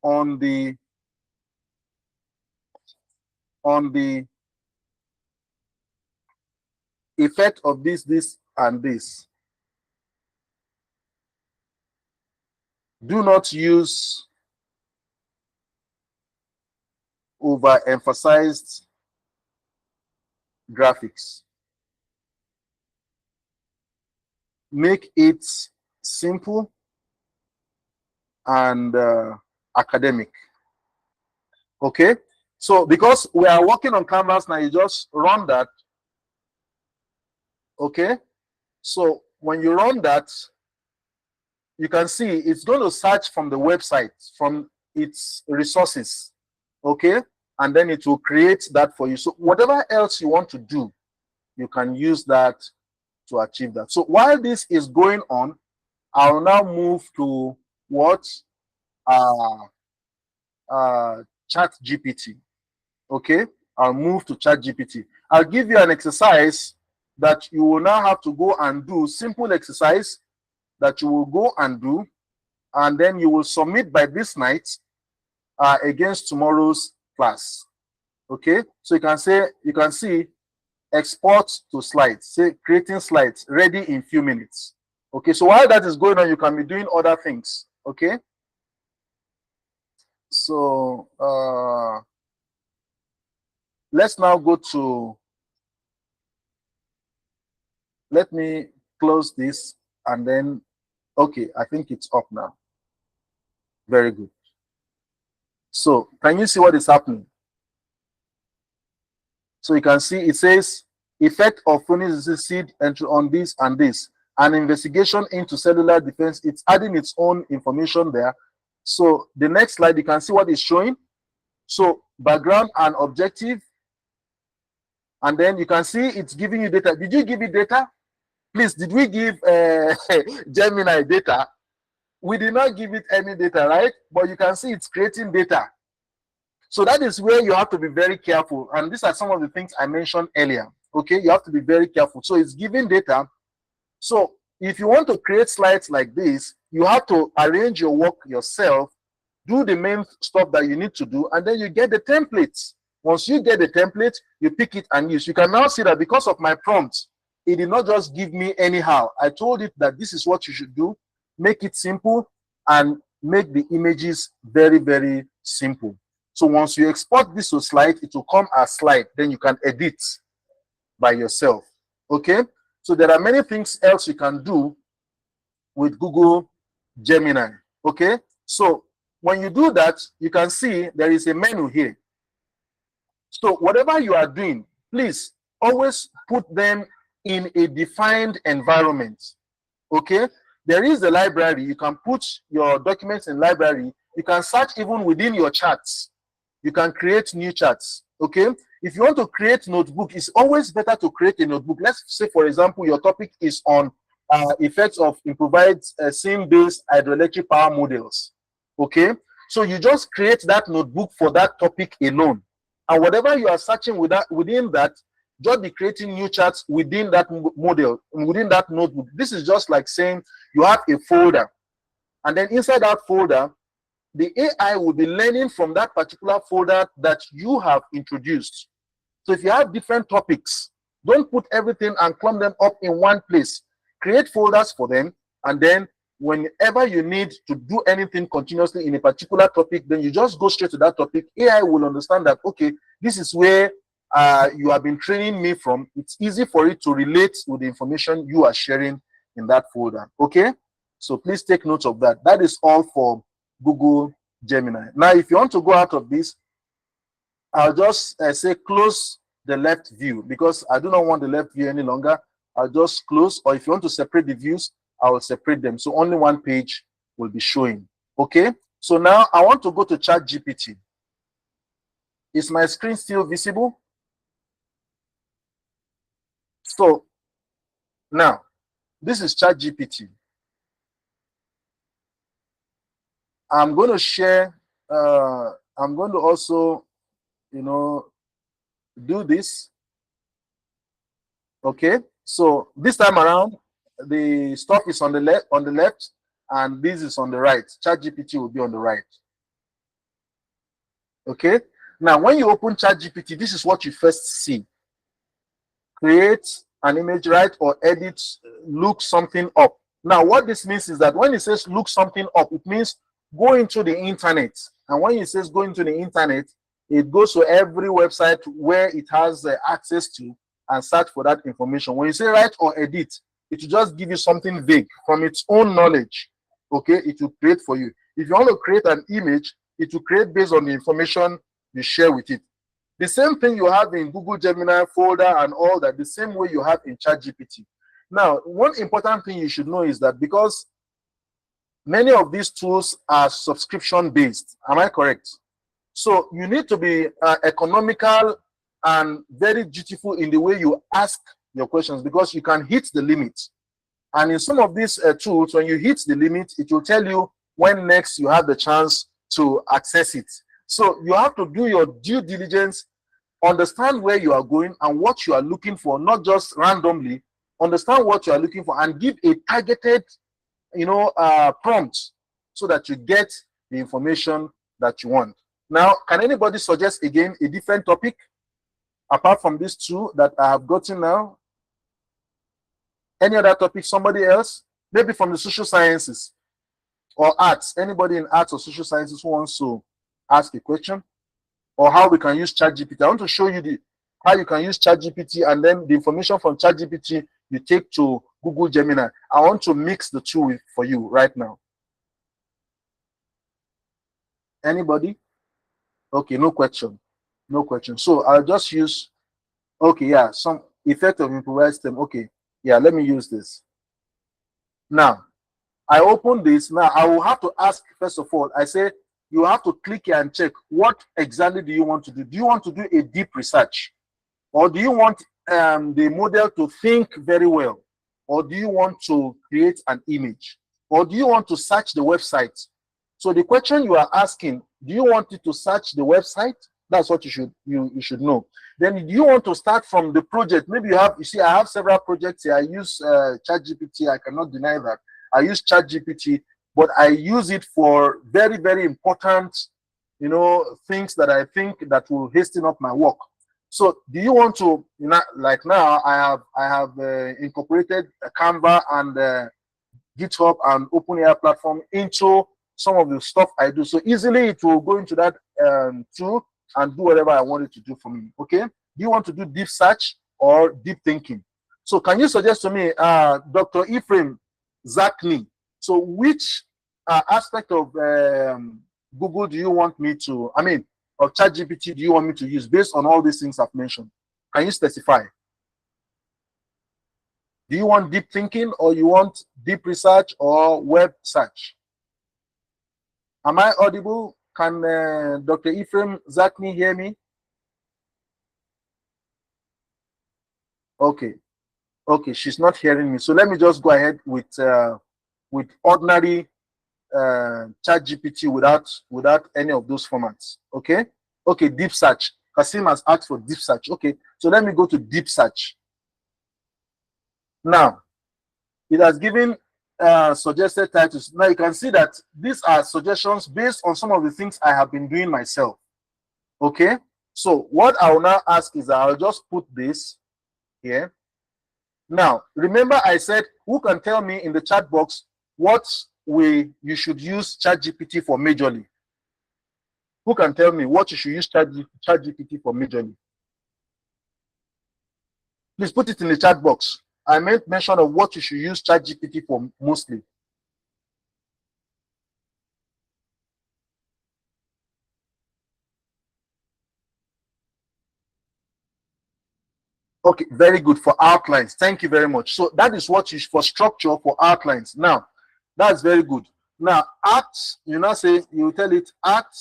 on the effect of this and this. Do not use overemphasized graphics. Make it simple and academic. Okay, so because we are working on Canvas now, you just run that. Okay, so when you run that, you can see it's going to search from the website, from its resources. Okay, and then it will create that for you. So whatever else you want to do, you can use that to achieve that. So while this is going on, I'll now move to what? Chat GPT. Okay, I'll move to Chat GPT. I'll give you an exercise that you will now have to go and do, simple exercise that you will go and do, and then you will submit by this night against tomorrow's class. Okay, so you can see export to slides, say creating slides ready in few minutes. Okay, so while that is going on, you can be doing other things. Okay, so let's now go to, let me close this and then, okay, I think it's up now. Very good. So can you see what is happening? So you can see it says effect of phonics seed entry on this and this, an investigation into cellular defense. It's adding its own information there. So the next slide, you can see what it's showing. So background and objective, and then you can see it's giving you data. Did you give it data? Please, did we give Gemini data? We did not give it any data, right? But you can see it's creating data. So that is where you have to be very careful. And these are some of the things I mentioned earlier. Okay, you have to be very careful. So it's giving data. So if you want to create slides like this, you have to arrange your work yourself, do the main stuff that you need to do, and then you get the templates. Once you get the template, you pick it and use. You can now see that because of my prompts, it did not just give me anyhow. I told it that this is what you should do, make it simple, and make the images very, very simple. So once you export this to slide, it will come as slide. Then you can edit by yourself. Okay? So there are many things else you can do with Google Gemini. Okay? So when you do that, you can see there is a menu here. So whatever you are doing, please always put them in a defined environment. Okay? There is the library. You can put your documents in library. You can search even within your charts. You can create new charts. Okay? If you want to create notebook, it's always better to create a notebook. Let's say, for example, your topic is on effects of improvised scene-based hydroelectric power models. Okay? So you just create that notebook for that topic alone. And whatever you are searching within that, just be creating new charts within that model, within that notebook. This is just like saying you have a folder. And then inside that folder, the AI will be learning from that particular folder that you have introduced. So if you have different topics, Don't put everything and clump them up in one place. Create folders for them, and then whenever you need to do anything continuously in a particular topic, then you just go straight to that topic. AI will understand that, okay, this is where you have been training me from. It's easy for it to relate with the information you are sharing in that folder. Okay, so please take note of that. That is all for Google Gemini. Now, if you want to go out of this, I'll just say close the left view, because I do not want the left view any longer. I'll just close, or if you want to separate the views, I will separate them. So only one page will be showing. Okay, so now I want to go to ChatGPT. Is my screen still visible? So now this is ChatGPT. I'm going to share, I'm going to also, do this. Okay, so this time around, the stuff is on the left, and this is on the right. ChatGPT will be on the right. Okay, now when you open ChatGPT, this is what you first see. Create an image, write or edit, look something up. Now, what this means is that when it says look something up, it means go into the internet. And when it says go into the internet, it goes to every website where it has access to and search for that information. When you say write or edit, it will just give you something vague from its own knowledge. Okay, it will create for you. If you want to create an image, it will create based on the information you share with it. The same thing you have in Google Gemini folder and all that, the same way you have in ChatGPT. Now, one important thing you should know is that because many of these tools are subscription based, am I correct? So you need to be economical and very dutiful in the way you ask your questions, because you can hit the limit. And in some of these tools, when you hit the limit, it will tell you when next you have the chance to access it. So you have to do your due diligence, understand where you are going and what you are looking for, not just randomly. Understand what you are looking for and give a targeted, prompt so that you get the information that you want. Now, can anybody suggest again a different topic apart from these two that I have gotten now? Any other topic? Somebody else? Maybe from the social sciences or arts. Anybody in arts or social sciences who wants to ask a question? Or how we can use ChatGPT. I want to show you how you can use ChatGPT, and then the information from ChatGPT you take to Google Gemini. I want to mix the two for you right now. Anybody? Okay, no question. No question. So I'll just use, okay, yeah, some effect of improvised them. Okay, yeah, let me use this. Now, I open this. Now, I will have to ask, first of all, I say, you have to click here and check what exactly do you want to do. Do you want to do a deep research? Or do you want the model to think very well? Or do you want to create an image? Or do you want to search the website? So the question you are asking, do you want it to search the website? That's what you should know. Then do you want to start from the project? Maybe you see, I have several projects here. I use ChatGPT. I cannot deny that. I use ChatGPT, but I use it for very, very important, things that I think that will hasten up my work. So do you want to, like now, I have incorporated Canva and GitHub and OpenAI platform into some of the stuff I do. So easily it will go into that tool and do whatever I want it to do for me. Okay. Do you want to do deep search or deep thinking? So can you suggest to me, Dr. Ephraim Zakni, so which aspect of Google do you want me to, of ChatGPT do you want me to use based on all these things I've mentioned? Can you specify? Do you want deep thinking, or you want deep research or web search? Am I audible? Can Dr. Ephraim Zakni hear me? Okay. Okay, she's not hearing me. So let me just go ahead with ordinary ChatGPT without any of those formats. Okay. Okay, deep search. Kasim has asked for deep search. Okay, so let me go to deep search. Now, it has given suggested titles. Now you can see that these are suggestions based on some of the things I have been doing myself. Okay, so what I will now ask is that I'll just put this here. Now, remember I said, who can tell me in the chat box what way you should use ChatGPT for majorly? Who can tell me what you should use ChatGPT for majorly? Please put it in the chat box. I made mention of what you should use ChatGPT for mostly. Okay, very good, for outlines. Thank you very much. So that is what you for structure, for outlines. Now, that's very good. Now, act, you now say, you tell it, act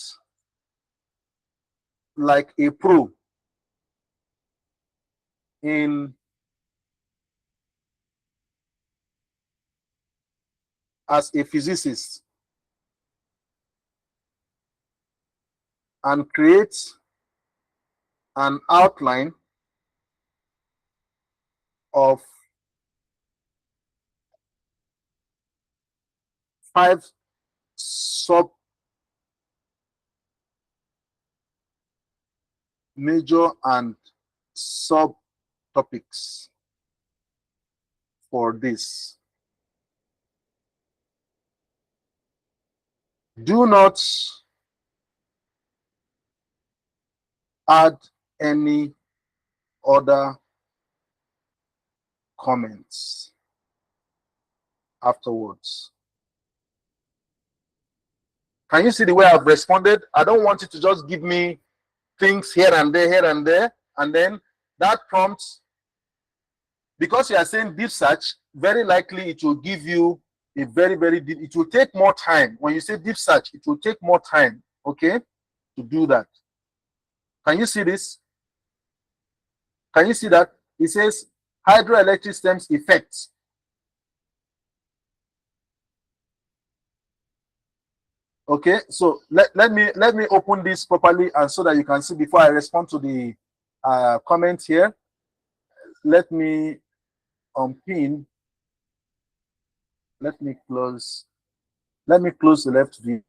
like a pro in as a physicist and create an outline of 5 sub major and sub topics for this. Do not add any other comments afterwards. Can you see the way I've responded? I don't want you to just give me things here and there, and then that prompts, because you are saying deep search, very likely it will give you a very deep, it will take more time. When you say deep search, it will take more time, okay, to do that. Can you see this? Can you see that? It says hydroelectric stems effects. Okay, so let me open this properly, and so that you can see before I respond to the comment here. Let me unpin. Let me close the left view.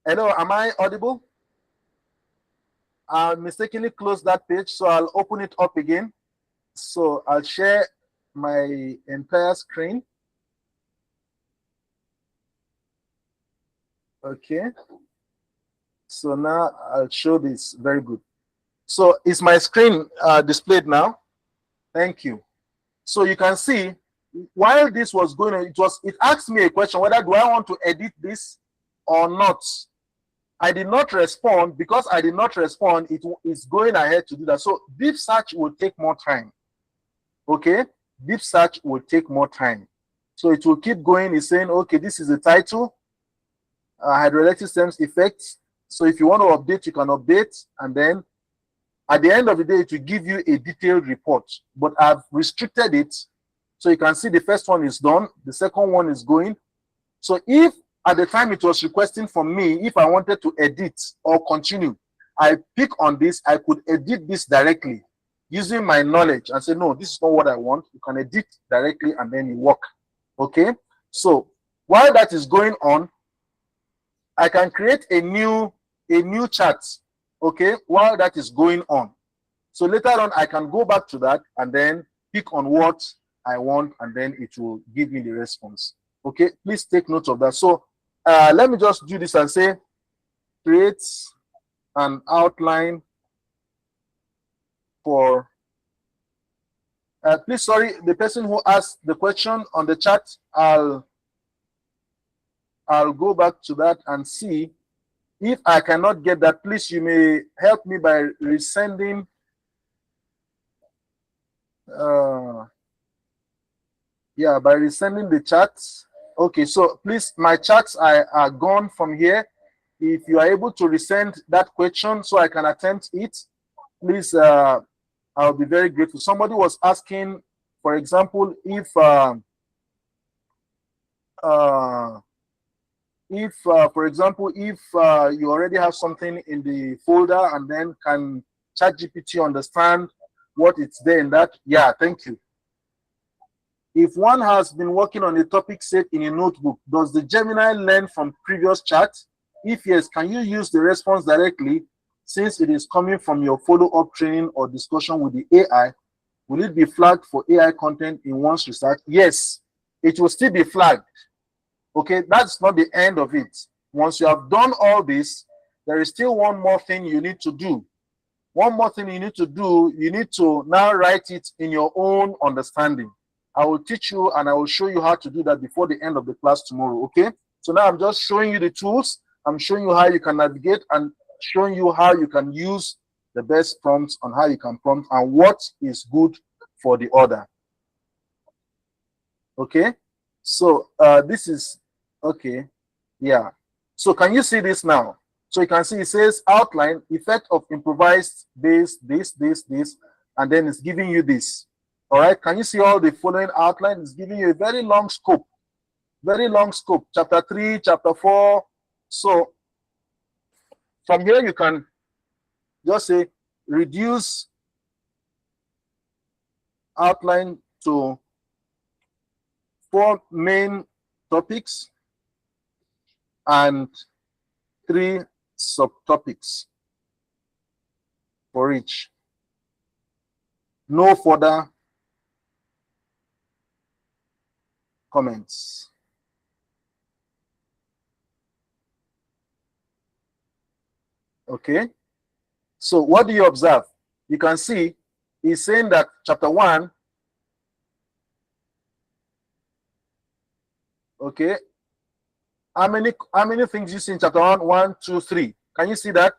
Hello, am I audible? I mistakenly closed that page, so I'll open it up again. So I'll share my entire screen. Okay. So now I'll show this. Very good. So is my screen displayed now? Thank you. So you can see, while this was going on, it asked me a question whether do I want to edit this or not. I did not respond. Because I did not respond, it is going ahead to do that. So deep search will take more time. Okay, deep search will take more time. So it will keep going. It's saying, okay, this is the title, hydroelectric stems effects. So if you want to update, you can update, and then at the end of the day, it will give you a detailed report. But I've restricted it, so you can see the first one is done, the second one is going. So if at the time it was requesting from me, if I wanted to edit or continue, I pick on this, I could edit this directly using my knowledge and say, no, this is not what I want. You can edit directly and then you work. Okay, so while that is going on, I can create a new chart. Okay, while that is going on. So later on, I can go back to that and then pick on what I want, and then it will give me the response. Okay, please take note of that. So let me just do this and say, create an outline for, please, sorry, the person who asked the question on the chat, I'll go back to that and see If I cannot get that, please, you may help me by resending. Yeah, by resending the chats. Okay, so please, my chats are gone from here. If you are able to resend that question so I can attempt it, please, I'll be very grateful. Somebody was asking, for example, for example, if you already have something in the folder, and then can ChatGPT understand what it's there in that? Yeah, thank you. If one has been working on a topic set in a notebook, does the Gemini learn from previous chats? If yes, can you use the response directly since it is coming from your follow-up training or discussion with the AI? Will it be flagged for AI content in one's research? Yes, it will still be flagged. Okay, that's not the end of it. Once you have done all this, there is still one more thing you need to do. One more thing you need to do, you need to now write it in your own understanding. I will teach you and I will show you how to do that before the end of the class tomorrow, okay? So now I'm just showing you the tools. I'm showing you how you can navigate and showing you how you can use the best prompts on how you can prompt and what is good for the order. Okay? So this is, okay, yeah. So can you see this now? So you can see it says outline, effect of improvised this, and then it's giving you this. All right, can you see all the following outline? It's giving you a very long scope, chapter 3, chapter 4. So from here, you can just say reduce outline to 4 main topics and 3 subtopics for each. No further comments. Okay, so what do you observe? You can see he's saying that chapter 1, okay, how many things you see in chapter 1? 1, 2, 3. Can you see that?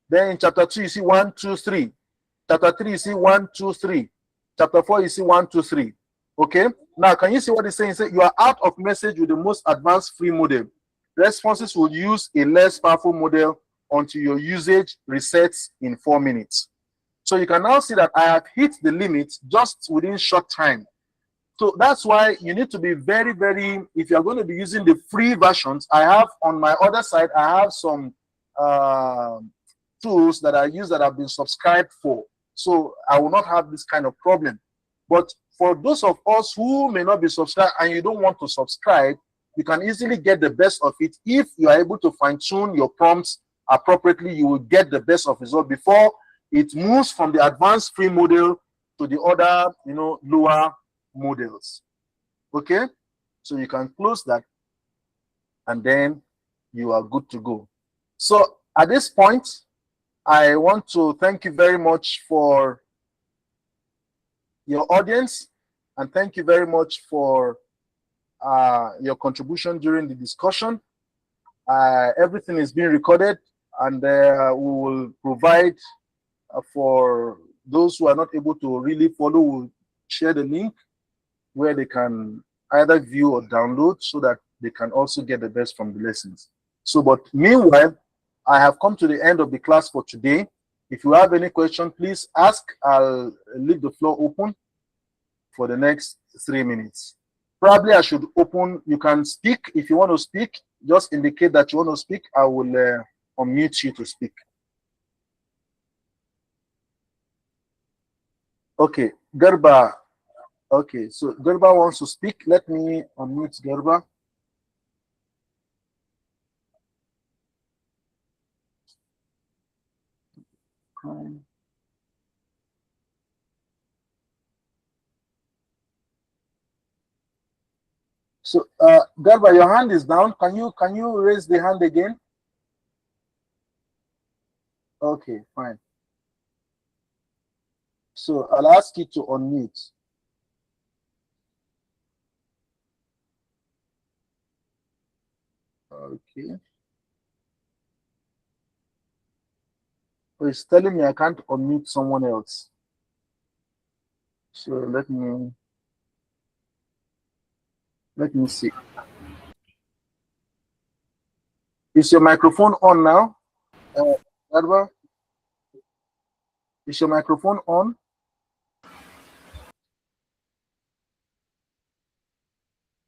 Then in chapter 2 you see 1, 2, 3. Chapter 3 you see 1, 2, 3. Chapter 4 you see 1, 2, 3. Okay, now can you see what he's saying? He said you are out of message with the most advanced free model. Responses will use a less powerful model until your usage resets in 4 minutes. So you can now see that I have hit the limit just within short time. So that's why you need to be very, very, if you're going to be using the free versions, I have on my other side, I have some tools that I use that have been subscribed for. So I will not have this kind of problem. But for those of us who may not be subscribed and you don't want to subscribe, you can easily get the best of it. If you are able to fine-tune your prompts appropriately, you will get the best of result before it moves from the advanced free model to the other, lower models. Okay, so you can close that and then you are good to go. So at this point, I want to thank you very much for your audience and thank you very much for your contribution during the discussion. Everything is being recorded and we will provide for those who are not able to really follow, we'll share the link where they can either view or download so that they can also get the best from the lessons. So, but meanwhile, I have come to the end of the class for today. If you have any question, please ask. I'll leave the floor open for the next 3 minutes. Probably I should open, you can speak. If you want to speak, just indicate that you want to speak. I will unmute you to speak. Okay, Garba. Okay, so Garba wants to speak. Let me unmute Garba. So, Garba, your hand is down. Can you raise the hand again? Okay, fine. So I'll ask you to unmute. Okay. It's telling me I can't unmute someone else. So let me see. Is your microphone on now? Garba? Is your microphone on?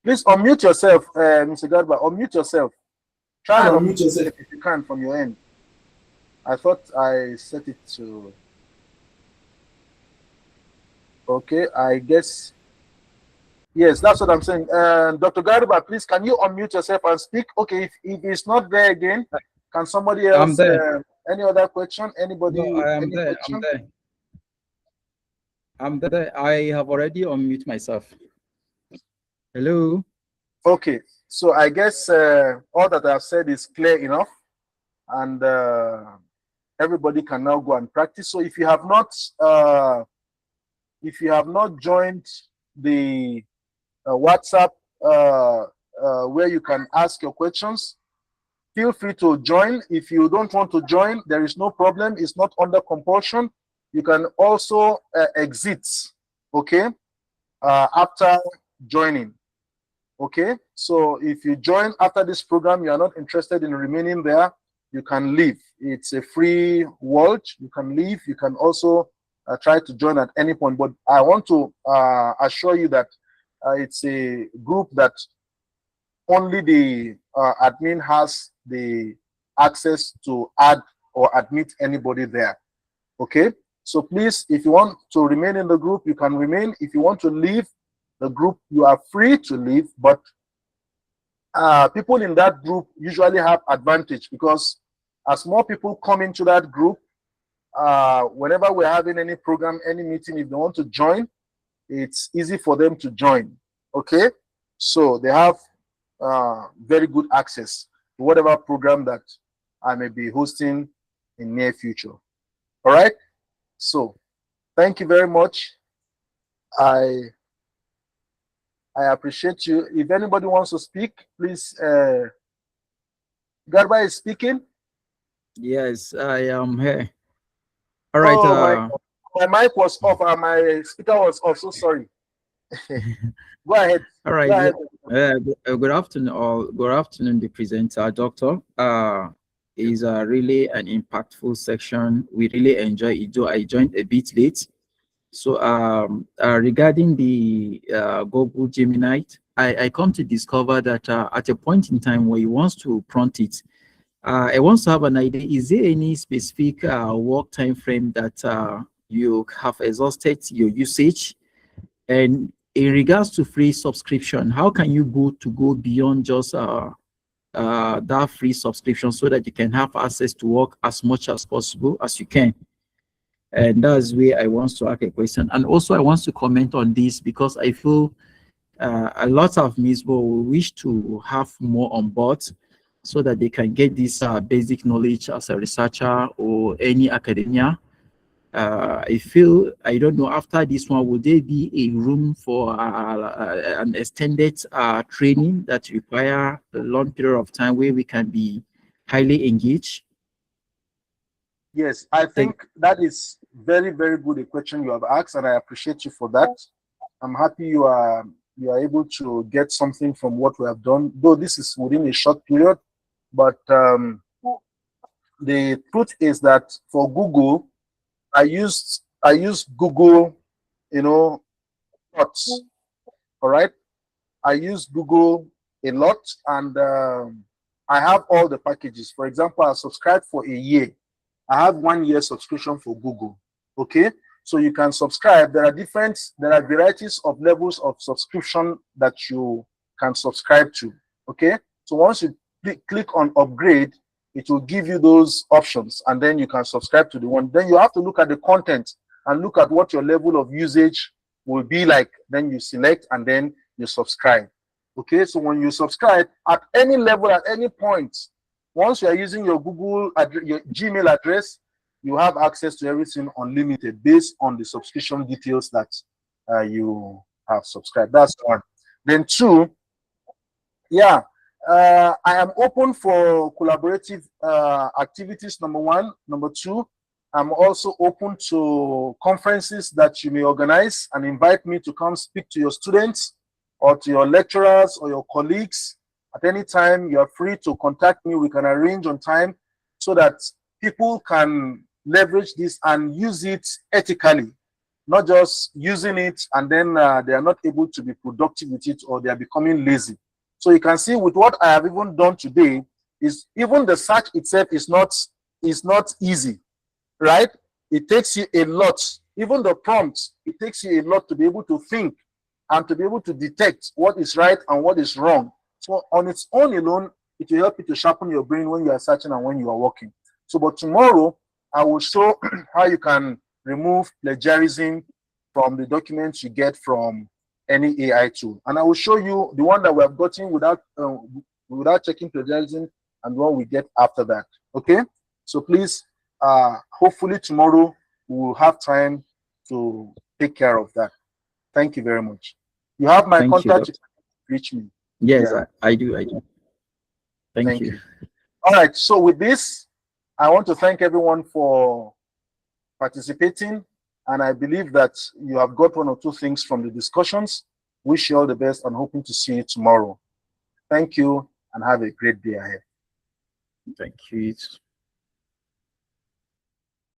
Please unmute yourself, Mr. Garba. Unmute yourself. Try and unmute yourself if you can from your end. I thought I set it to. Okay, I guess. Yes, that's what I'm saying. Dr. Garba, please, can you unmute yourself and speak? Okay, if it's not there again, can somebody else? I'm there. Any other question? Anybody? No, I am any there. question? I'm there. I have already unmuted myself. Hello. Okay, so I guess all that I've said is clear enough, and everybody can now go and practice. So if you have not joined the WhatsApp where you can ask your questions, feel free to join. If you don't want to join, there is no problem. It's not under compulsion. You can also exit, okay, after joining. Okay, so if you join after this program, you are not interested in remaining there, you can leave. It's a free world. You can leave. You can also try to join at any point. But I want to assure you that it's a group that only the admin has the access to add or admit anybody there. Okay, so please, if you want to remain in the group, you can remain. If you want to leave the group, you are free to leave, but people in that group usually have advantage, because as more people come into that group, whenever we're having any program, any meeting, if they want to join, it's easy for them to join. Okay, so they have very good access to whatever program that I may be hosting in near future. All right, so thank you very much. I appreciate you. If anybody wants to speak, please. Garba is speaking. Yes, I am here. All right. Oh, my mic was off and my speaker was off. So sorry. Go ahead. All right. Go ahead. Good afternoon, all. Good afternoon, the presenter, Doctor. Is really an impactful section. We really enjoy it. Though I joined a bit late. So regarding the Google Gemini, I come to discover that at a point in time where he wants to prompt it, I want to have an idea. Is there any specific work time frame that you have exhausted your usage? And in regards to free subscription, how can you go beyond just that free subscription so that you can have access to work as much as possible as you can? And that's where I want to ask a question. And also I want to comment on this because I feel a lot of Miss will wish to have more on board so that they can get this basic knowledge as a researcher or any academia. I feel, I don't know, after this one, would there be a room for an extended training that require a long period of time where we can be highly engaged? Yes, I think that is very, very good a question you have asked, and I appreciate you for that. I'm happy you are able to get something from what we have done, though this is within a short period. But the truth is that for Google, I used Google, lots. All right, I use Google a lot, and I have all the packages. For example, I subscribed for a year. I have 1 year subscription for Google. Okay, so you can subscribe. There are varieties of levels of subscription that you can subscribe to. Okay, so once you click on upgrade, it will give you those options, and then you can subscribe to the one. Then you have to look at the content and look at what your level of usage will be like. Then you select and then you subscribe. Okay, so when you subscribe at any level, at any point, once you are using your your Gmail address, you have access to everything unlimited based on the subscription details that you have subscribed. That's one. Then two, yeah, I am open for collaborative activities, number one. Number two, I'm also open to conferences that you may organize and invite me to come speak to your students or to your lecturers or your colleagues. At any time, you are free to contact me. We can arrange on time so that people can leverage this and use it ethically, not just using it and then they are not able to be productive with it, or they are becoming lazy. So you can see with what I have even done today, is even the search itself is not easy, right? It takes you a lot. Even the prompts, it takes you a lot to be able to think and to be able to detect what is right and what is wrong. So on its own alone, it will help you to sharpen your brain when you are searching and when you are working. So, but tomorrow I will show how you can remove plagiarism from the documents you get from any AI tool. And I will show you the one that we have gotten without checking plagiarism and what we get after that. Okay? So please, hopefully tomorrow we will have time to take care of that. Thank you very much. You have my Thank you, contact, you Doctor. can reach me. Yes, Yeah, I do. I do. Thank thank you. you. All right, so with this, I want to thank everyone for participating, and I believe that you have got one or two things from the discussions. Wish you all the best and hoping to see you tomorrow. Thank you and have a great day ahead. Thank you.